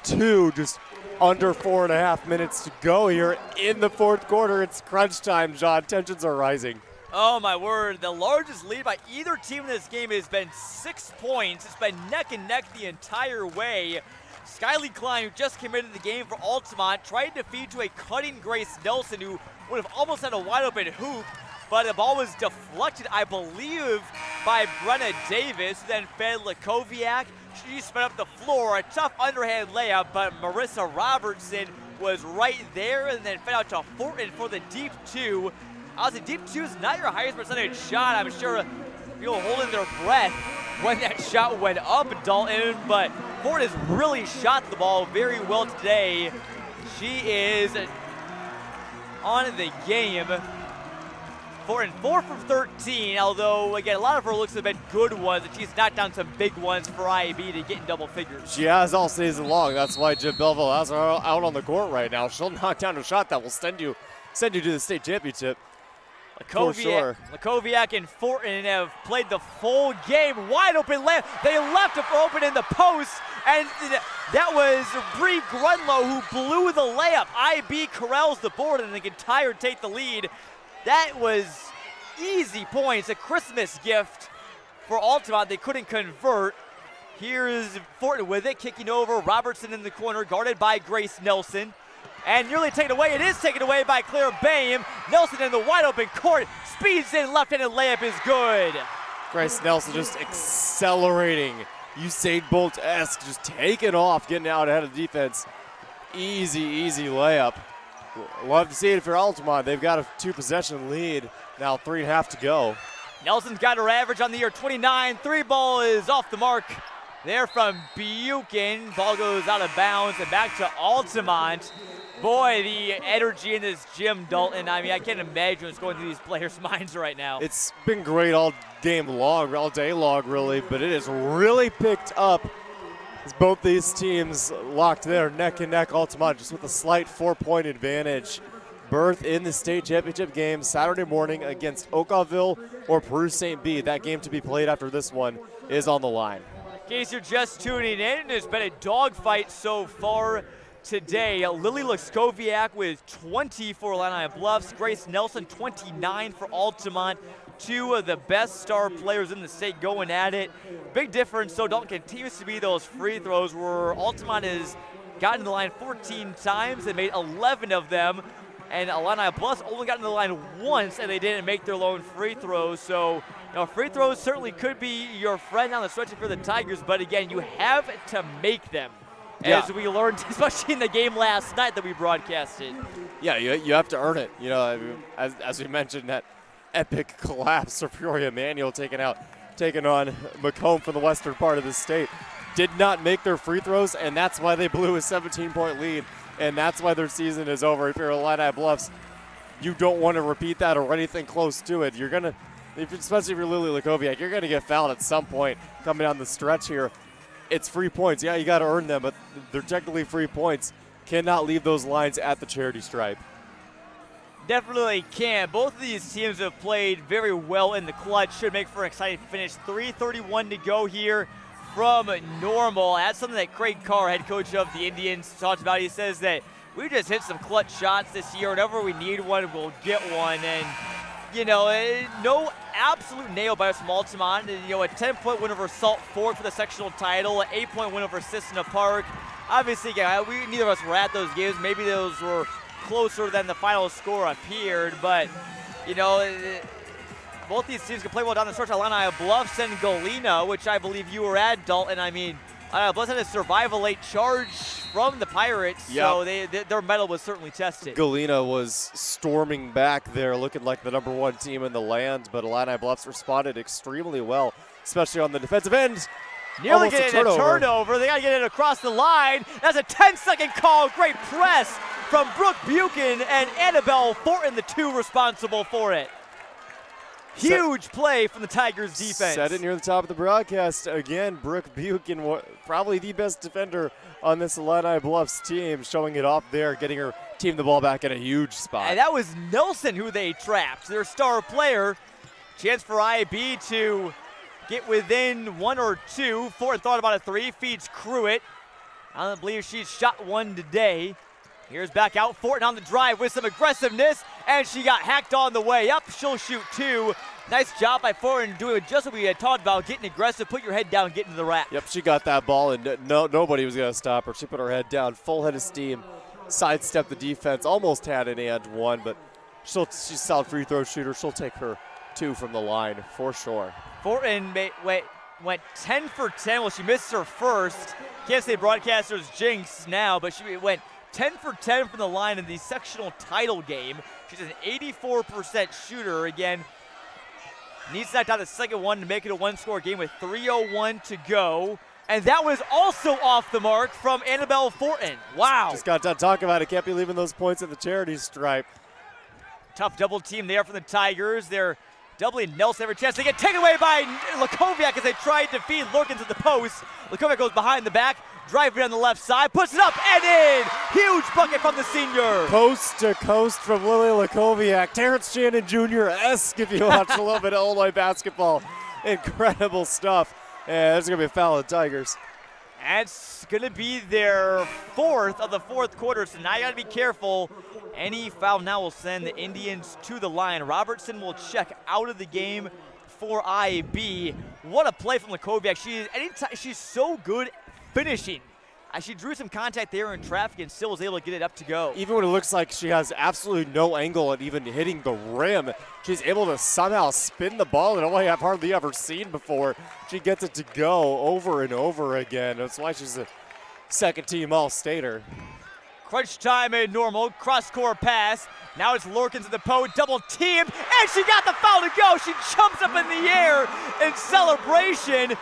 2, just under 4.5 minutes to go here in the fourth quarter. It's crunch time, John. Tensions are rising. Oh my word, the largest lead by either team in this game has been 6 points. It's been neck and neck the entire way. Skyly Klein, who just came into the game for Altamont, tried to feed to a cutting Grace Nelson, who would have almost had a wide open hoop, but the ball was deflected, I believe, by Brenna Davis, who then fed Lakoviak. She sped up the floor, a tough underhand layup, but Marissa Robertson was right there and then fed out to Fortin for the deep 2. Obviously, deep 2 is not your highest percentage shot. I'm sure people holding their breath when that shot went up, Dalton, but Fortin has really shot the ball very well today. She is on the game. Fortin 4 for 13, although, again, a lot of her looks have been good ones, and she's knocked down some big ones for IAB to get in double figures. She has all season long. That's why Jim Belleville has her out on the court right now. She'll knock down a shot that will send you to the state championship. Lakoviak and Fortin have played the full game. Wide open layup. They left it open in the post, and that was Bree Grunlow who blew the layup. IB corrals the board, and the entire take the lead. That was easy points, a Christmas gift for Altamont. They couldn't convert. Here's Fortin with it, kicking over. Robertson in the corner, guarded by Grace Nelson. And nearly taken away. It is taken away by Claire Bame. Nelson in the wide open court. Speeds in, left-handed layup is good. Grace Nelson just accelerating. Usain Bolt-esque, just taking off, getting out ahead of the defense. Easy layup. Love to see it for Altamont. They've got a 2-possession lead. Now 3.5 to go. Nelson's got her average on the year, 29. 3 ball is off the mark. There from Buchan. Ball goes out of bounds and back to Altamont. Boy, the energy in this gym, Dalton. I mean, I can't imagine what's going through these players' minds right now. It's been great all game long, all day long, really, but it has really picked up as both these teams locked there neck and neck. Altamont just with a slight 4-point advantage. Berth in the state championship game Saturday morning against Oakville or Peru St. Bede. That game to be played after this one is on the line. In case you're just tuning in, it's been a dogfight so far today. Lily Luskowiak with 20 for Illini Bluffs. Grace Nelson, 29 for Altamont. Two of the best star players in the state going at it. Big difference, though, Dalton continues to be those free throws where Altamont has gotten to the line 14 times and made 11 of them. And Illini Bluffs only got to the line once, and they didn't make their lone free throws. So, free throws certainly could be your friend on the stretch for the Tigers, but again, you have to make them. As we learned, especially in the game last night that we broadcasted. Yeah, you have to earn it. As we mentioned, that epic collapse of Peoria Manual taking on Macomb from the western part of the state. Did not make their free throws, and that's why they blew a 17-point lead, and that's why their season is over. If you're Illini Bluffs, you don't want to repeat that or anything close to it. You're gonna, especially if you're Lily Lukowiak, you're gonna get fouled at some point coming down the stretch here. It's free points. Yeah, you got to earn them, but they're technically free points. Cannot leave those lines at the charity stripe. Definitely can. Both of these teams have played very well in the clutch. Should make for an exciting finish. 3:31 to go here from Normal. That's something that Craig Carr, head coach of the Indians, talked about. He says that we just hit some clutch shots this year. Whenever we need one, we'll get one. And, no absolute nail biters from Altamont. A 10-point win over Salt Fork for the sectional title, an 8-point win over Sisseton Park. Obviously, neither of us were at those games. Maybe those were closer than the final score appeared, but both these teams can play well down the stretch. Illini Bluffs and Galena, which I believe you were at, Dalton. Illini Bluffs had a survival late charge from the Pirates, so their medal was certainly tested. Galena was storming back there, looking like the #1 team in the land, but Illini Bluffs responded extremely well, especially on the defensive end. Nearly getting a turnover. They got to get it across the line. That's a 10-second call. Great press from Brooke Buchan and Annabelle Fortin, the two responsible for it. Huge play from the Tigers defense. Said it near the top of the broadcast. Again, Brooke Buchan, probably the best defender on this Illini Bluffs team, showing it off there, getting her team the ball back in a huge spot. And that was Nelson who they trapped, their star player. Chance for IB to get within one or two. Fortin thought about a three, feeds Cruitt. I don't believe she's shot one today. Here's back out, Fortin on the drive with some aggressiveness, and she got hacked on the way up. She'll shoot two. Nice job by Fortin doing just what we had talked about, getting aggressive, put your head down, get into the rack. Yep, she got that ball, and nobody was going to stop her. She put her head down, full head of steam, sidestepped the defense, almost had an and one, but she's a solid free throw shooter. She'll take her two from the line for sure. Fortin went 10 for 10. Well, she missed her first. Can't say broadcaster's jinx now, but she went 10 for 10 from the line in the sectional title game. She's an 84% shooter. Again, needs to knock down the second one to make it a one-score game with 3:01 to go. And that was also off the mark from Annabelle Fortin. Wow. Just got done talking about it. Can't be leaving those points at the charity stripe. Tough double team there from the Tigers. They're doubling Nelson every chance. They get taken away by Lukowiak as they tried to feed Lurkins at the post. Lukowiak goes behind the back, driving on the left side, puts it up and in. Huge bucket from the senior. Coast to coast from Lily Lukowiak. Terrence Shannon Jr.-esque if you watch a little bit of Illinois basketball. Incredible stuff. And there's going to be a foul of the Tigers. That's going to be their fourth of the fourth quarter, so now you got to be careful. Any foul now will send the Indians to the line. Robertson will check out of the game for IB. What a play from Lukowiak. She's so good finishing. She drew some contact there in traffic and still was able to get it up to go. Even when it looks like she has absolutely no angle at even hitting the rim, she's able to somehow spin the ball in a way I've hardly ever seen before. She gets it to go over and over again. That's why she's a second-team All-Stater. Crunch time in Normal, cross-court pass. Now it's Lurkins at the post, double teamed, and she got the foul to go. She jumps up in the air in celebration.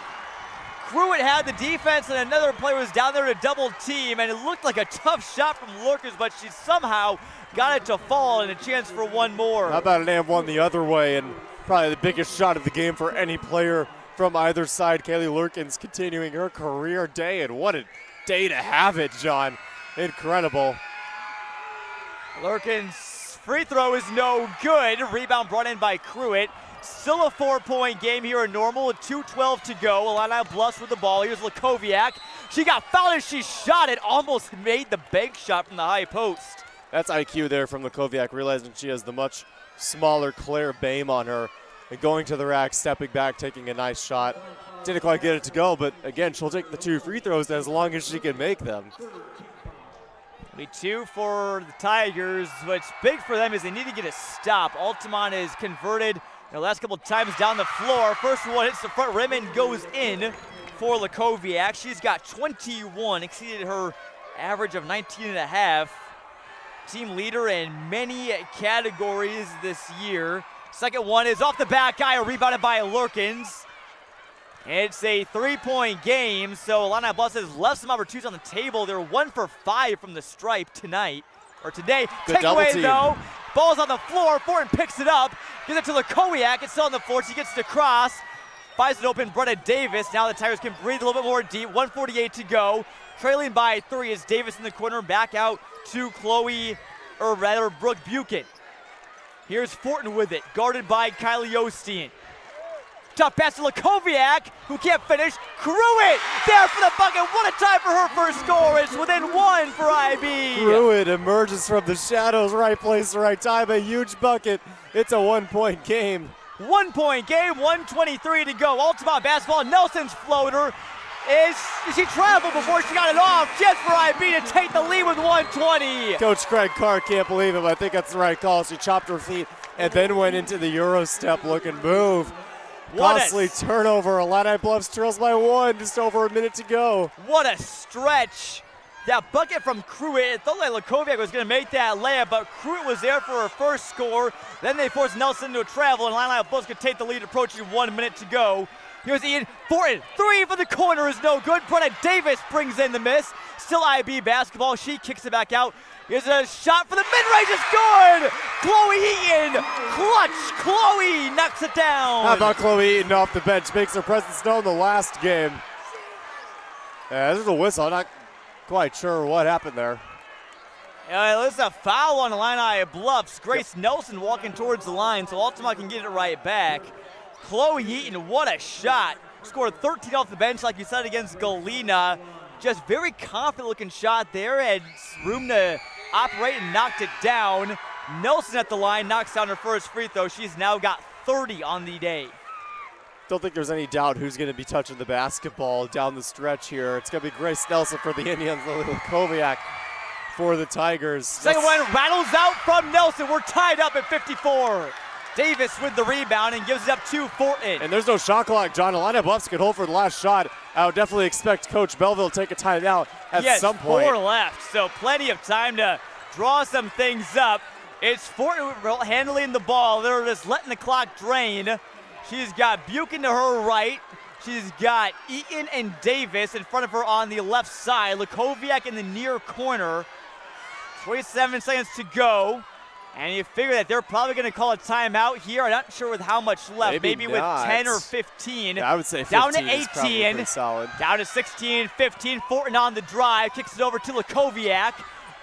Cruitt had the defense, and another player was down there to double team, and it looked like a tough shot from Lurkins, but she somehow got it to fall and a chance for one more. How about an and one the other way, and probably the biggest shot of the game for any player from either side. Kaylee Lurkins continuing her career day, and what a day to have it, John. Incredible. Lurkins' free throw is no good. Rebound brought in by Cruitt. Still a 4-point game here in Normal with 2:12 to go. Illini Bluffs with the ball. Here's Lukowiak. She got fouled and she shot it. Almost made the bank shot from the high post. That's IQ there from Lakoviak, realizing she has the much smaller Claire Bame on her. And going to the rack, stepping back, taking a nice shot. Didn't quite get it to go, but again, she'll take the 2 free throws as long as she can make them. Be 2 for the Tigers. What's big for them is they need to get a stop. Altamont is converted the last couple times down the floor. First one hits the front rim and goes in for Lakoviak. She's got 21, exceeded her average of 19.5. Team leader in many categories this year. Second one is off the back iron, rebounded by Lurkins. It's a 3-point game, so Illini Bluffs has left some opportunities on the table. They're 1 for 5 from the stripe tonight, or today. Good Takeaway team. though, ball's on the floor, Fortin picks it up, gives it to Lakowiak, it's still on the floor, she gets it across, finds it open, Brenna Davis. Now the Tigers can breathe a little bit more deep, 1:48 to go. Trailing by 3 is Davis in the corner, back out to Brooke Buchan. Here's Fortin with it, guarded by Kylie Osteen. Tough pass to Lakoviak, who can't finish. Pruitt there for the bucket. What a time for her first score. It's within 1 for IB. Pruitt emerges from the shadows, right place, right time. A huge bucket. It's a 1-point game. 1-point game, 1:23 to go. Altamont basketball. Nelson's floater. She traveled before she got it off. Chance for IB to take the lead with 1:20. Coach Craig Carr can't believe him. I think that's the right call. She chopped her feet and then went into the Euro step looking move. Costly turnover. Illini Bluffs trails by 1, just over a minute to go. What a stretch. That bucket from Pruitt, it felt like Lakoviak was going to make that layup, but Pruitt was there for her first score. Then they forced Nelson to a travel, and Illini Bluffs could take the lead approaching 1 minute to go. Here's Ian Fortin. 3 for the corner is no good. Brenna Davis brings in the miss. Still IB basketball. She kicks it back out. Here's a shot for the mid-range. It's good. Chloe Eaton. Clutch. Chloe knocks it down. How about Chloe Eaton off the bench? Makes her presence known the last game. Yeah, there's a whistle. I'm not quite sure what happened there. There's a foul on Illini Bluffs. Grace Nelson walking towards the line, so Altamont can get it right back. Chloe Eaton, what a shot. Scored 13 off the bench, like you said, against Galena. Just very confident looking shot there, and room to operate and knocked it down. Nelson at the line knocks down her first free throw. She's now got 30 on the day. Don't think there's any doubt who's going to be touching the basketball down the stretch here. It's going to be Grace Nelson for the Indians, Lily Lakoviak for the Tigers. Second one rattles out from Nelson. We're tied up at 54. Davis with the rebound and gives it up to Fortin. And there's no shot clock, John. Illini Bluffs could hold for the last shot. I would definitely expect Coach Belleville to take a timeout at some point. 4 left, so plenty of time to draw some things up. It's Fortin handling the ball. They're just letting the clock drain. She's got Buchan to her right. She's got Eaton and Davis in front of her on the left side. Lakoviak in the near corner. 27 seconds to go. And you figure that they're probably going to call a timeout here. I'm not sure with how much left. Maybe with 10 or 15. Yeah, I would say 15 down to 18. Is probably pretty solid. Down to 16, 15. Fortin on the drive. Kicks it over to Lakoviak.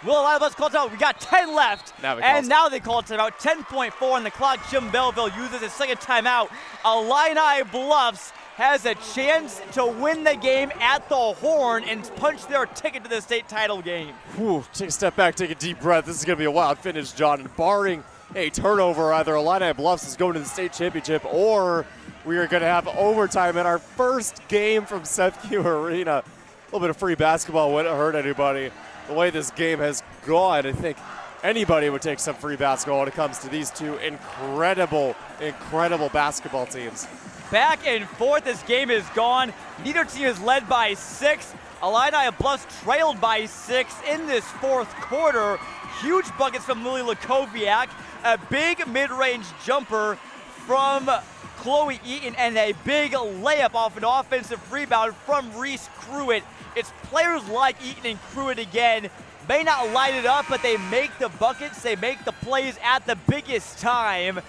Will Illini Bluffs call timeout? We got 10 left. Now they call timeout. 10.4 on the clock. Jim Belleville uses his second timeout. Illini Bluffs has a chance to win the game at the horn and punch their ticket to the state title game. Whew, take a step back, take a deep breath. This is going to be a wild finish, John. And barring a turnover, either Illini Bluffs is going to the state championship or we are going to have overtime in our first game from CEFCU Arena. A little bit of free basketball wouldn't hurt anybody. The way this game has gone, I think anybody would take some free basketball when it comes to these two incredible basketball teams. Back and forth, this game is gone. Neither team is led by 6. Illini Bluffs trailed by 6 in this fourth quarter. Huge buckets from Lily Lakoviak, a big mid-range jumper from Chloe Eaton, and a big layup off an offensive rebound from Reese Pruitt. It's players like Eaton and Pruitt again. May not light it up, but they make the buckets, they make the plays at the biggest time.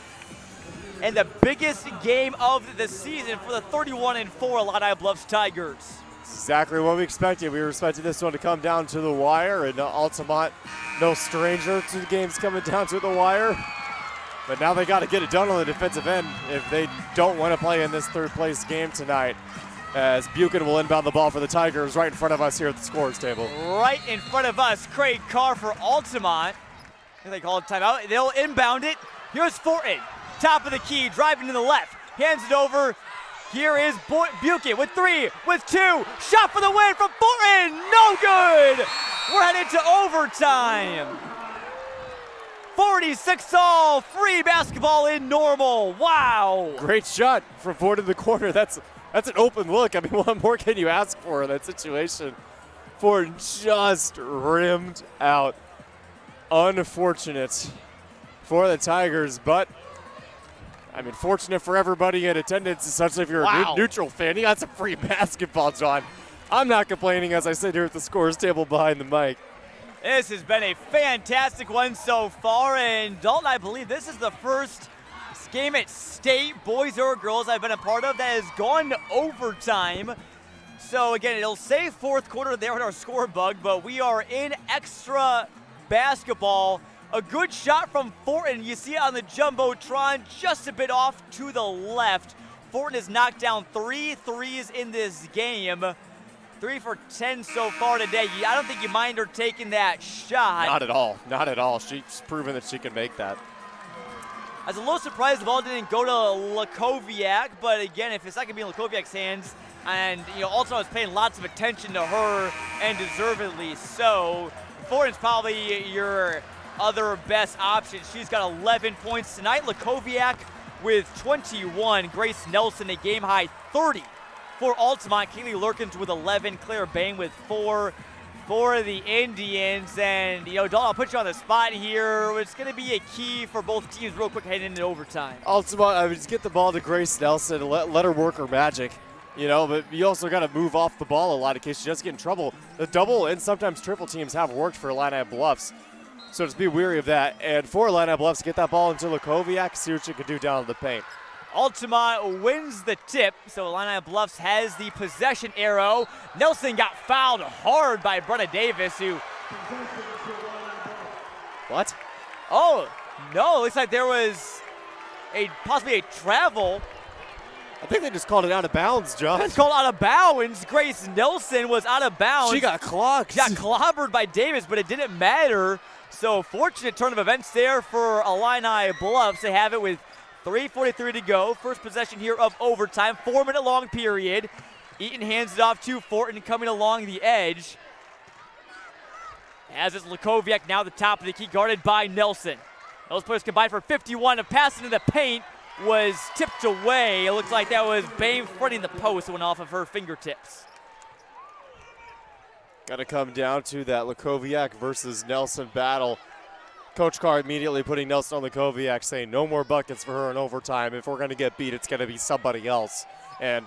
And the biggest game of the season for the 31-4 Illini Bluffs Tigers. Exactly what we expected. We were expecting this one to come down to the wire, and Altamont, no stranger to the games coming down to the wire. But now they got to get it done on the defensive end if they don't want to play in this third place game tonight. as Buchan will inbound the ball for the Tigers right in front of us here at the scorers table. Right in front of us, Craig Carr for Altamont. I think they call it timeout. They'll inbound it. Here's Fortin, top of the key, driving to the left, hands it over. Here is Buchan with 3, with 2, shot for the win from Fortin, no good! We're headed to overtime. 46-all, free basketball in normal, wow! Great shot from Ford in the corner. That's an open look. I mean, what more can you ask for in that situation? Ford just rimmed out. Unfortunate for the Tigers, but I mean, fortunate for everybody in attendance, especially if you're a neutral fan. You got some free basketball, John. I'm not complaining as I sit here at the scorers table behind the mic. This has been a fantastic one so far, and Dalton, I believe this is the first game at State, boys or girls, I've been a part of that has gone to overtime. So again, it'll say fourth quarter there in our score bug, but we are in extra basketball. A good shot from Fortin. You see it on the Jumbotron, just a bit off to the left. Fortin has knocked down 3 threes in this game. 3 for 10 so far today. I don't think you mind her taking that shot. Not at all. Not at all. She's proven that she can make that. I was a little surprised the ball didn't go to Lakoviak, but again, if it's not going to be in Lakoviak's hands, and also I was paying lots of attention to her, and deservedly so. Fortin's probably your other best option. She's got 11 points tonight. Lakoviak with 21. Grace Nelson a game-high 30 for Altamont. Kaylee Lurkins with 11. Claire Bain with 4 for the Indians. And, Dalton, I'll put you on the spot here. It's going to be a key for both teams real quick heading into overtime. Altamont, I mean, just get the ball to Grace Nelson and let her work her magic. But you also got to move off the ball a lot in case she does get in trouble. The double and sometimes triple teams have worked for Illini Bluffs. So just be wary of that. And for Illini Bluffs, get that ball into Lakoviak, see what she can do down in the paint. Altamont wins the tip, so Illini Bluffs has the possession arrow. Nelson got fouled hard by Brenna Davis, who... What? Oh, no, looks like there was possibly a travel. I think they just called it out of bounds, John. It's called out of bounds. Grace Nelson was out of bounds. She got clocked. Got clobbered by Davis, but it didn't matter. So fortunate turn of events there for Illini Bluffs. They have it with 3:43 to go. First possession here of overtime. 4-minute long period. Eaton hands it off to Fortin coming along the edge. As is Lakoviak now the top of the key, guarded by Nelson. Those players combined for 51. A pass into the paint was tipped away. It looks like that was Bain fronting the post. It went off of her fingertips. Got to come down to that Lakoviak versus Nelson battle. Coach Carr immediately putting Nelson on Lakoviak, saying no more buckets for her in overtime. If we're going to get beat, it's going to be somebody else. And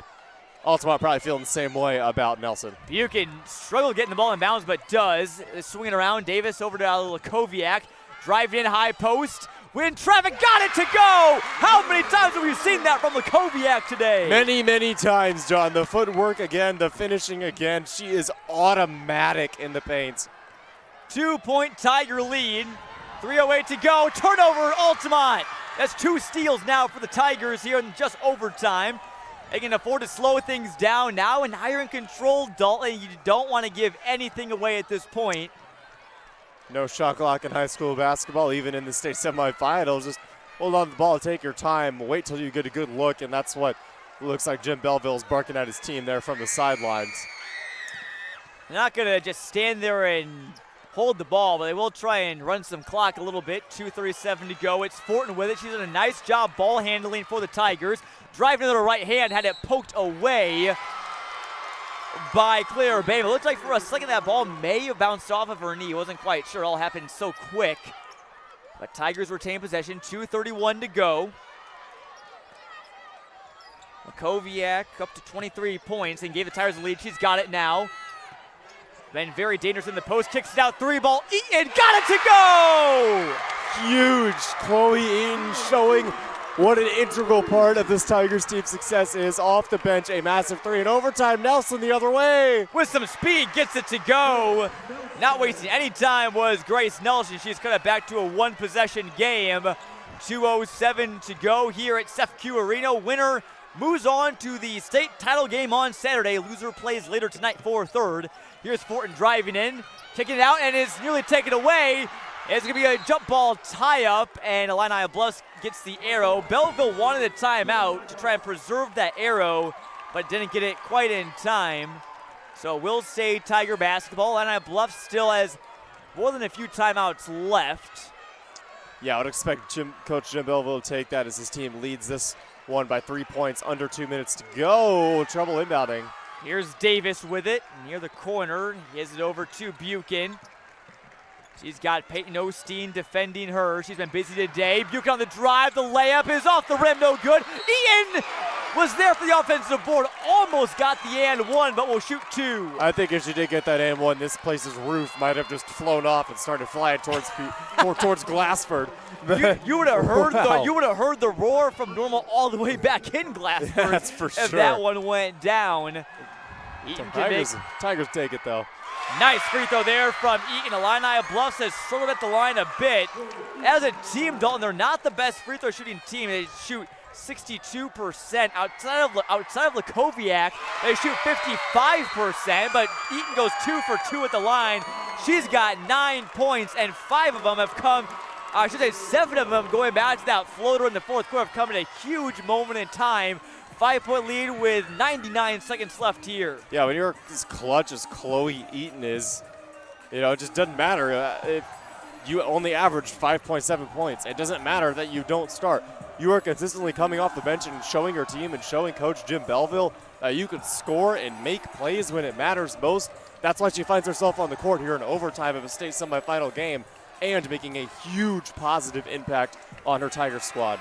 Altamont probably feeling the same way about Nelson. Buchan struggled getting the ball in bounds, but does. Swinging around, Davis over to Lakoviak. Driving in high post. When traffic got it to go! How many times have we seen that from Lakoviak today? Many, many times, John. The footwork again, the finishing again. She is automatic in the paint. 2-point Tiger lead. 3:08 to go. Turnover, Altamont. That's 2 steals now for the Tigers here in just overtime. They can afford to slow things down now, and now you're in control, Dalton. You don't want to give anything away at this point. No shot clock in high school basketball, even in the state semifinals. Just hold on to the ball, take your time, wait till you get a good look, and that's what it looks like Jim Belleville's barking at his team there from the sidelines. They're not going to just stand there and hold the ball, but they will try and run some clock a little bit. 2:37 to go. It's Fortin with it. She's done a nice job ball handling for the Tigers. Driving to the right hand, had it poked away by Claire Bain. It looked like for a second that ball may have bounced off of her knee. Wasn't quite sure. It all happened so quick. But Tigers retain possession. 2:31 to go. Lakoviak up to 23 points and gave the Tigers the lead. She's got it now. Been very dangerous in the post. Kicks it out. 3 ball. Eaton got it to go! Huge. Chloe Eaton showing what an integral part of this Tigers team's success is. Off the bench, a massive 3 in overtime. Nelson the other way. With some speed, gets it to go. Not wasting any time was Grace Nelson. She's cut it back to a 1-possession game. 2:07 to go here at CEFCU Arena. Winner moves on to the state title game on Saturday. Loser plays later tonight for third. Here's Fortin driving in, kicking it out, and is nearly taken away. It's going to be a jump ball tie-up, and Illini Bluffs gets the arrow. Belleville wanted a timeout to try and preserve that arrow, but didn't get it quite in time. So we'll say Tiger basketball. Illini Bluffs still has more than a few timeouts left. Yeah, I would expect Coach Jim Belleville to take that as his team leads this one by 3 points, under 2 minutes to go. Trouble inbounding. Here's Davis with it near the corner. He has it over to Buchan. She's got Peyton Osteen defending her. She's been busy today. Buchan on the drive. The layup is off the rim, no good. Eaton was there for the offensive board. Almost got the and one, but will shoot two. I think if she did get that and one, this place's roof might have just flown off and started flying towards towards Glassford. You would have heard Wow. the roar from Normal all the way back in Glassford. That's for if sure. that one went down. Eaton can make. Tigers take it though. Nice free throw there from Eaton. Illini Bluffs has struggled at the line a bit. As a team, Dalton, they're not the best free throw shooting team. They shoot 62%. Outside of Lakoviak, they shoot 55%, but Eaton goes 2 for 2 at the line. She's got 9 points, and 5 of them have come, I should say 7 of them going back to that floater in the fourth quarter have come at a huge moment in time. 5-point lead with 99 seconds left here. Yeah, when you're as clutch as Chloe Eaton is, it just doesn't matter. If you only average 5.7 points, it doesn't matter that you don't start. You are consistently coming off the bench and showing your team and showing Coach Jim Belleville that you can score and make plays when it matters most. That's why she finds herself on the court here in overtime of a state semifinal game and making a huge positive impact on her Tiger squad.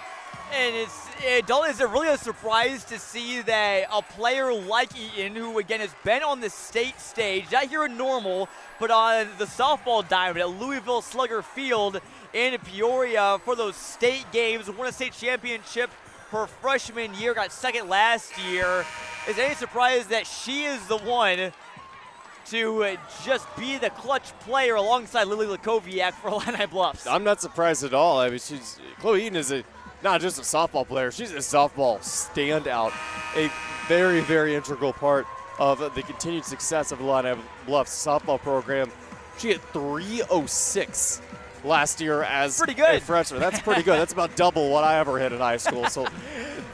And is it really a surprise to see that a player like Eaton, who again has been on the state stage, not here in Normal, but on the softball diamond at Louisville Slugger Field in Peoria for those state games, won a state championship her freshman year, got second last year. Is it any surprise that she is the one to just be the clutch player alongside Lily Lakoviak for Illini Bluffs? I'm not surprised at all. I mean, Chloe Eaton is not just a softball player, she's a softball standout, a very, very integral part of the continued success of the Illini Bluffs softball program. She hit 306 last year as a freshman. That's pretty good. That's about double what I ever hit in high school. So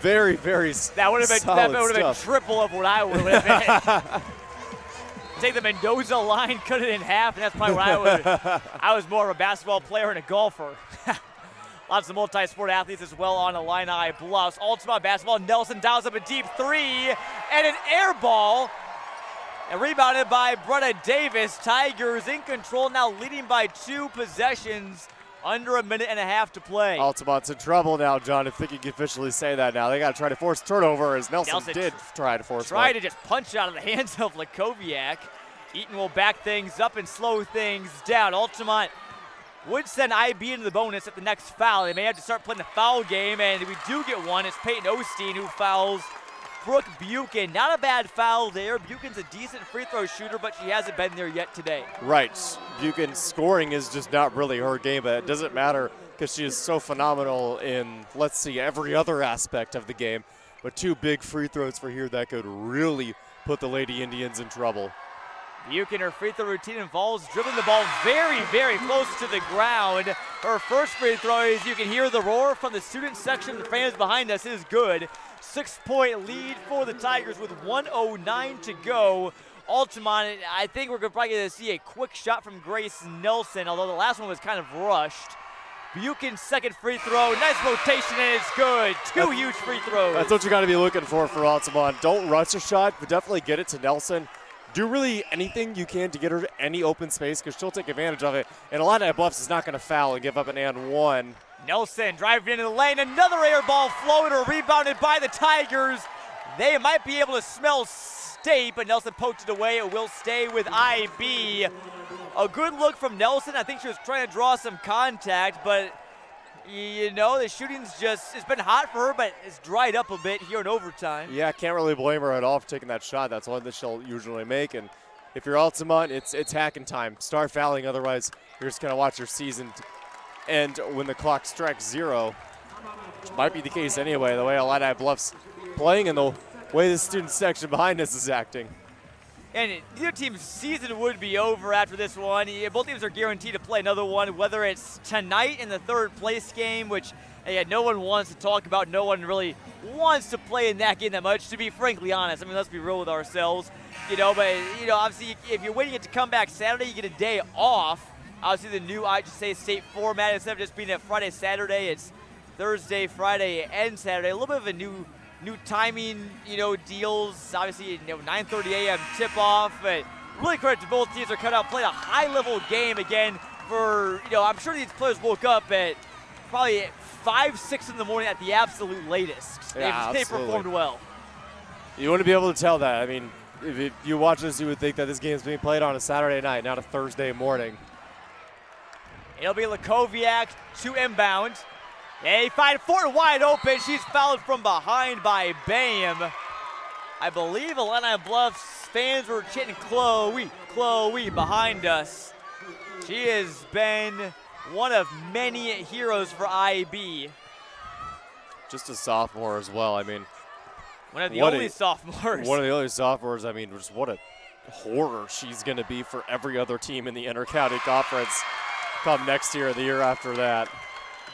very, very that would have been triple of what I would have hit. Take the Mendoza line, cut it in half, and that's probably what I would. I was more of a basketball player and a golfer. Lots of multi-sport athletes as well on Illini Bluffs. Altamont basketball, Nelson dials up a deep three, and an air ball. And rebounded by Bretta Davis. Tigers in control, now leading by 2 possessions. Under a minute and a half to play. Altamont's in trouble now, John. I think you can officially say that now. They got to try to force turnover, as Nelson did try to force to just punch out of the hands of Lakoviak. Eaton will back things up and slow things down. Altamont would send IB into the bonus at the next foul. They may have to start playing the foul game, and if we do get one, it's Peyton Osteen who fouls Brooke Buchan. Not a bad foul there. Buchan's a decent free throw shooter, but she hasn't been there yet today. Right. Buchan's scoring is just not really her game, but it doesn't matter because she is so phenomenal in, let's see, every other aspect of the game. But 2 big free throws for here that could really put the Lady Indians in trouble. Buchan, her free throw routine involves dribbling the ball very, very close to the ground. Her first free throw, as you can hear the roar from the student section, the fans behind us, is good. 6-point lead for the Tigers with 1:09 to go. Altamont, I think we're probably going to see a quick shot from Grace Nelson, although the last one was kind of rushed. Buchan's second free throw, nice rotation, and it's good. 2 huge free throws. That's what you got to be looking for Altamont. Don't rush a shot, but definitely get it to Nelson. Do really anything you can to get her any open space because she'll take advantage of it. And Illini Bluffs is not going to foul and give up an and one. Nelson driving into the lane. Another air ball floater rebounded by the Tigers. They might be able to smell State, but Nelson poked it away. It will stay with IB. A good look from Nelson. I think she was trying to draw some contact, but the shooting's it's been hot for her, but it's dried up a bit here in overtime. Yeah, can't really blame her at all for taking that shot. That's one that she'll usually make. And if you're Altamont, it's hacking time. Start fouling, otherwise you're just going to watch your season end when the clock strikes 0, which might be the case anyway, the way Illini Bluffs playing in the way the student section behind us is acting. And neither team's season would be over after this one. Both teams are guaranteed to play another one, whether it's tonight in the third place game, which no one wants to talk about. No one really wants to play in that game that much, to be frankly honest. I mean, let's be real with ourselves. But obviously, if you're waiting it to come back Saturday, you get a day off. Obviously, the new IHSA State format, instead of just being a Friday, Saturday, it's Thursday, Friday, and Saturday. A little bit of a new timing, deals. Obviously, 9:30 a.m. tip-off. But really credit to both teams. They're coming out playing a high-level game again for, I'm sure these players woke up at probably 5, 6 in the morning at the absolute latest. Yeah, they performed well. You wouldn't be able to tell that. I mean, if you watch this, you would think that this game is being played on a Saturday night, not a Thursday morning. It'll be Lakoviak to inbound. They find Fort wide open. She's fouled from behind by Bam. I believe Illini Bluffs fans were chanting Chloe behind us. She has been one of many heroes for IB. Just a sophomore as well. I mean, one of the only sophomores. One of the only sophomores. I mean, just what a horror she's going to be for every other team in the Inter-County Conference come next year or the year after that.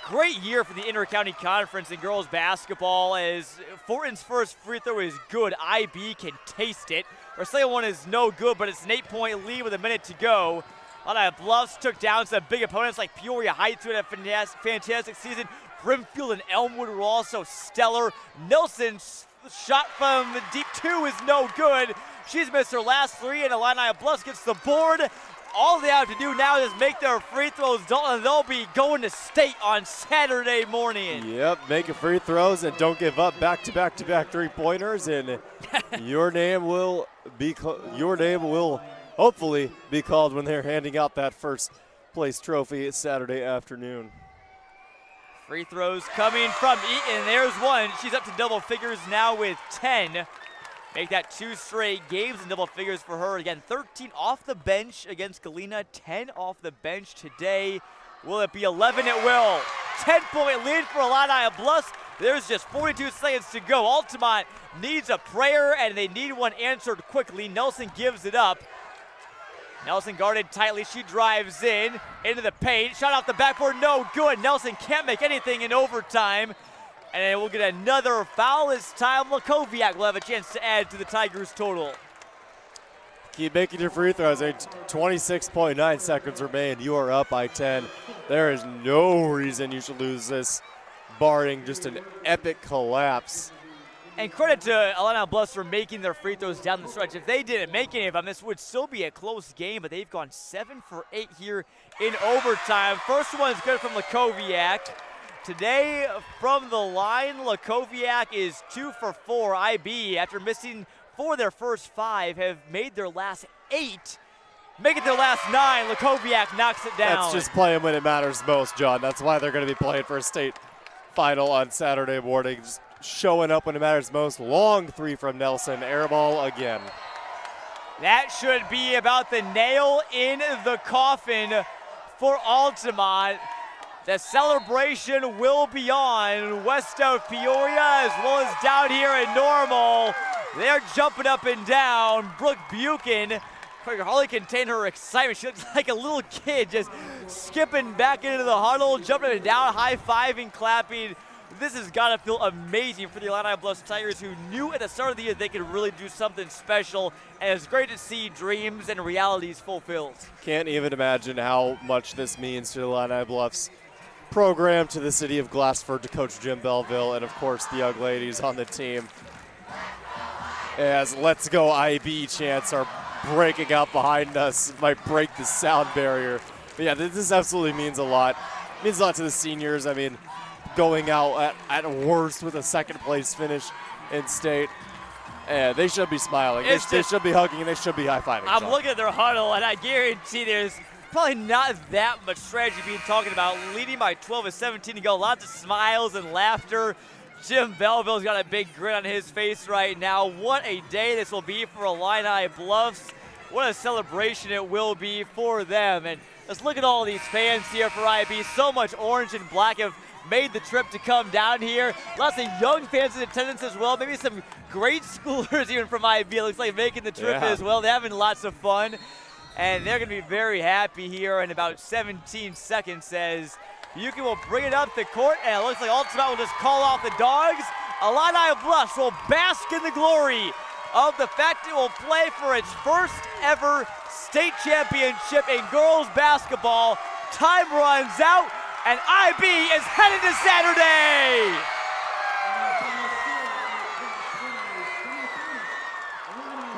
Great year for the Inter-County Conference in girls basketball, as Fortin's first free throw is good. IB can taste it. Our second one is no good, but it's an 8-point lead with a minute to go. Illini Bluffs took down some big opponents like Peoria Heights, who had a fantastic season. Brimfield and Elmwood were also stellar. Nelson's shot from deep 2 is no good. She's missed her last 3, and Illini Bluffs gets the board. All they have to do now is make their free throws, and they'll be going to state on Saturday morning. Yep, make your free throws and don't give up back-to-back three-pointers, and your name will hopefully be called when they're handing out that first place trophy Saturday afternoon. Free throws coming from Eaton. There's one. She's up to double figures now with 10. Make that 2 straight games in double figures for her. Again, 13 off the bench against Galena, 10 off the bench today. Will it be 11? It will. 10-point lead for Illini Bluffs. There's just 42 seconds to go. Altamont needs a prayer, and they need one answered quickly. Nelson gives it up. Nelson guarded tightly. She drives into the paint. Shot off the backboard, no good. Nelson can't make anything in overtime. And then we'll get another foul this time. Lakoviak will have a chance to add to the Tigers' total. Keep making your free throws. 26.9 seconds remain. You are up by 10. There is no reason you should lose this, barring just an epic collapse. And credit to Illini Bluffs for making their free throws down the stretch. If they didn't make any of them, this would still be a close game, but they've gone 7 for 8 here in overtime. First one's good from Lakoviak. Today, from the line, Lakoviak is 2 for 4. IB, after missing 4 of their first 5, have made their last 8. Make it their last 9. Lakoviak knocks it down. That's just playing when it matters most, John. That's why they're going to be playing for a state final on Saturday morning. Just showing up when it matters most. Long 3 from Nelson. Air ball again. That should be about the nail in the coffin for Altamont. The celebration will be on west of Peoria as well as down here in Normal. They're jumping up and down. Brooke Buchan could hardly contain her excitement. She looks like a little kid just skipping back into the huddle, jumping up and down, high-fiving, clapping. This has got to feel amazing for the Illini Bluffs Tigers, who knew at the start of the year they could really do something special, and it's great to see dreams and realities fulfilled. Can't even imagine how much this means to the Illini Bluffs program, to the city of Glassford, to Coach Jim Belleville, and of course the young ladies on the team. As Let's Go IB chants are breaking out behind us, might break the sound barrier. But yeah, this absolutely means a lot. It means a lot to the seniors. I mean, going out at worst with a second place finish in state. And they should be smiling. They should be hugging, and they should be high-fiving. I'm looking at their huddle, and I guarantee there's probably not that much strategy being talked about. Leading by 12 with 17 to go. Lots of smiles and laughter. Jim Belleville's got a big grin on his face right now. What a day this will be for Illini Bluffs. What a celebration it will be for them. And let's look at all these fans here for IB. So much orange and black. If made the trip to come down here. Lots of young fans in attendance as well. Maybe some grade schoolers even from IB. It looks like making the trip as well. They're having lots of fun. And they're going to be very happy here in about 17 seconds as Yuki will bring it up the court. And it looks like Altamont will just call off the dogs. Illini Bluffs will bask in the glory of the fact it will play for its first ever state championship in girls basketball. Time runs out, and IB is headed to Saturday.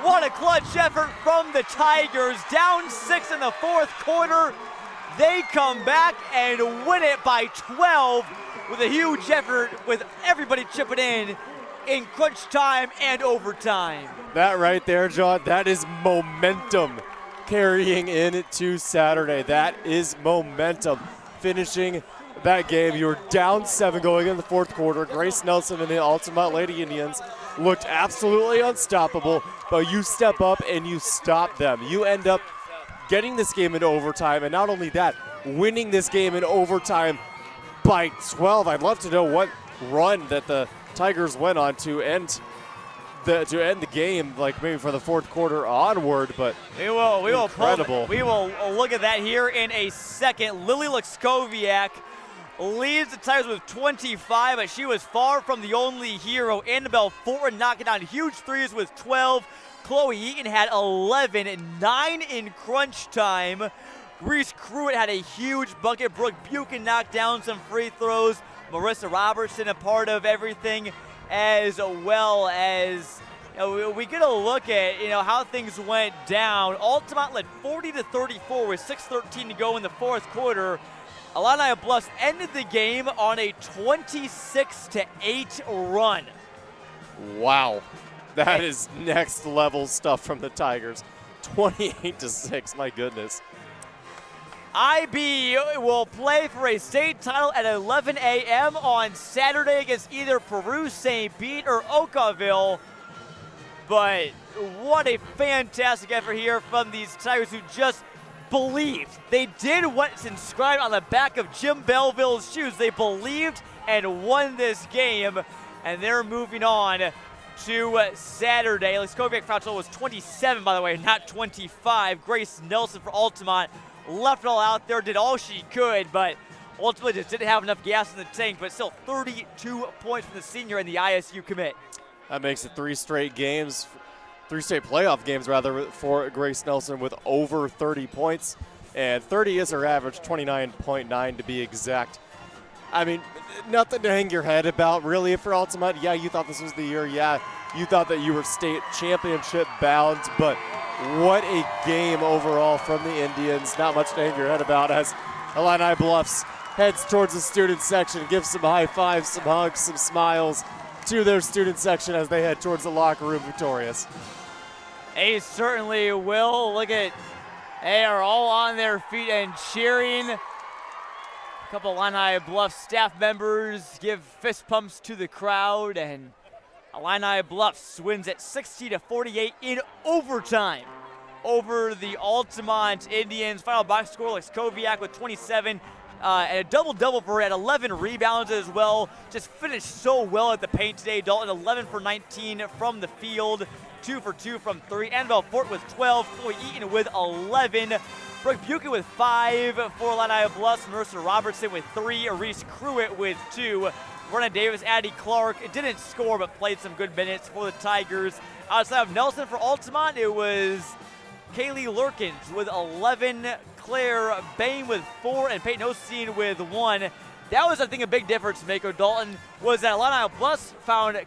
What a clutch effort from the Tigers. Down 6 in the fourth quarter. They come back and win it by 12 with a huge effort with everybody chipping in crunch time and overtime. That right there, John, that is momentum carrying into Saturday. That is momentum. Finishing that game, you were down 7 going in the fourth quarter. Grace Nelson and the Altamont Lady Indians looked absolutely unstoppable, but you step up and you stop them. You end up getting this game into overtime, and not only that, winning this game in overtime by 12. I'd love to know what run that the Tigers went on to end the game, like maybe for the fourth quarter onward, but we will incredible. We will look at that here in a second. Lily Luxkowiak leads the Tigers with 25, but she was far from the only hero. Annabelle Fortin knocking down huge threes with 12. Chloe Eaton had 11, 9 in crunch time. Reese Cruitt had a huge bucket. Brooke Buchan knocked down some free throws. Marissa Robertson a part of everything, as well as we get a look at how things went down. Altamont led 40-34 with 6:13 to go in the fourth quarter. Illini Bluffs ended the game on a 26-8 run. Wow, that is next level stuff from the Tigers. 28-6, my goodness. IB will play for a state title at 11 a.m. on Saturday against either Peru, St. Pete, or Oakville. But what a fantastic effort here from these Tigers who just believed. They did what's inscribed on the back of Jim Belleville's shoes. They believed and won this game, and they're moving on to Saturday. Luxkowiak foul total was 27, by the way, not 25. Grace Nelson for Altamont left it all out there, did all she could, but ultimately just didn't have enough gas in the tank, but still 32 points from the senior and the ISU commit. That makes it 3 straight playoff games rather, for Grace Nelson with over 30 points, and 30 is her average, 29.9 to be exact. I mean, nothing to hang your head about really for Altamont. Yeah, you thought this was the year. Yeah, you thought that you were state championship bound, but what a game overall from the Indians. Not much to hang your head about as Illini Bluffs heads towards the student section, gives some high fives, some hugs, some smiles to their student section as they head towards the locker room victorious. They certainly will. Look at, they are all on their feet and cheering. A couple Illini Bluffs staff members give fist pumps to the crowd, and Illini Bluffs wins at 60-48 in overtime over the Altamont Indians. Final box score, Luxkowiak with 27 and a double-double for her at 11 rebounds as well. Just finished so well at the paint today. Dalton 11 for 19 from the field, 2 for 2 from 3. Annabelle Fort with 12, Chloe Eaton with 11. Brooke Buchan with 5 for Illini Bluffs. Marissa Robertson with 3. Reese Cruitt with 2. Brenna Davis, Addie Clark didn't score but played some good minutes for the Tigers. Outside of Nelson for Altamont, it was Kaylee Lurkins with 11, Claire Bain with 4, and Peyton Osteen with 1. That was, I think, a big difference maker, Dalton, was that Illini Bluffs found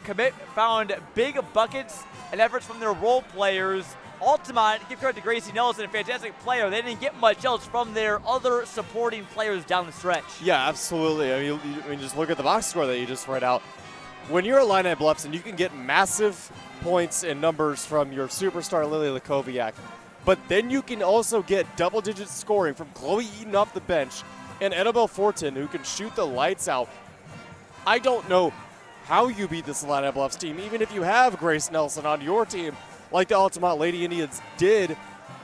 big buckets and efforts from their role players. Altamont, give credit to Gracie Nelson, a fantastic player. They didn't get much else from their other supporting players down the stretch. Yeah, absolutely. I mean, just look at the box score that you just read out. When you're Illini Bluffs and you can get massive points and numbers from your superstar Lily Luxkowiak, but then you can also get double-digit scoring from Chloe Eaton off the bench and Annabelle Fortin, who can shoot the lights out. I don't know how you beat this Illini Bluffs team, even if you have Grace Nelson on your team, like the Altamont Lady Indians did.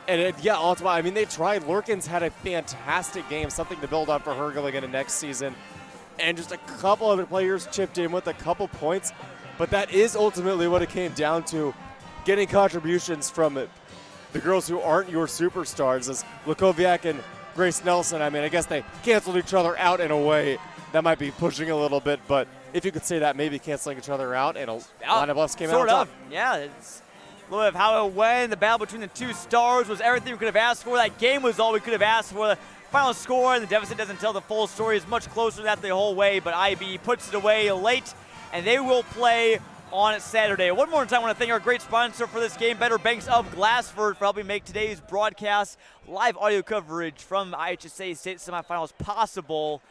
And Altamont, I mean, they tried. Lurkins had a fantastic game, something to build on for her going into next season. and just a couple of players chipped in with a couple points. But that is ultimately what it came down to, getting contributions from the girls who aren't your superstars, as Lukoviak and Grace Nelson. I mean, I guess they canceled each other out in a way. That might be pushing a little bit, but if you could say that, maybe canceling each other out, and Illini Bluffs came out on top. Yeah, it's a little bit of how it went. The battle between the two stars was everything we could have asked for. That game was all we could have asked for. The final score and the deficit doesn't tell the full story. It's much closer to that the whole way, but IB puts it away late, and they will play on Saturday. One more time, I want to thank our great sponsor for this game, Better Banks of Glassford, for helping make today's broadcast live audio coverage from IHSA State Semifinals possible,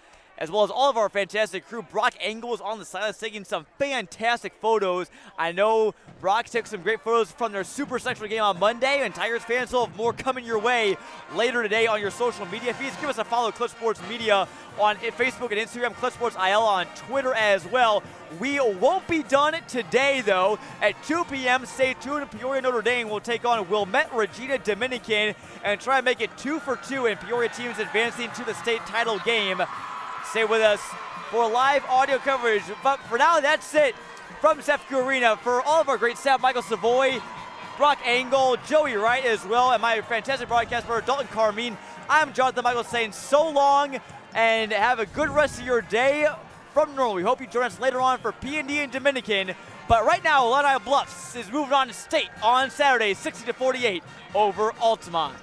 as well as all of our fantastic crew. Brock Engel is on the sidelines taking some fantastic photos. I know Brock took some great photos from their Super Sectional game on Monday, and Tigers fans will have more coming your way later today on your social media feeds. Give us a follow, Clutch Sports Media, on Facebook and Instagram, Clutch Sports IL on Twitter as well. We won't be done today, though. At 2 p.m., stay tuned. Peoria Notre Dame will take on Wilmette Regina Dominican and try and make it 2 for 2 in Peoria teams advancing to the state title game. Stay with us for live audio coverage. But for now, that's it from CEFCU Arena. For all of our great staff, Michael Savoy, Brock Engel, Joey Wright as well, and my fantastic broadcast partner, Dalton Carmine, I'm Jonathan Michael saying so long and have a good rest of your day from Normal. We hope you join us later on for P&D and Dominican. But right now, Illini Bluffs is moving on to state on Saturday, 60-48 over Altamont.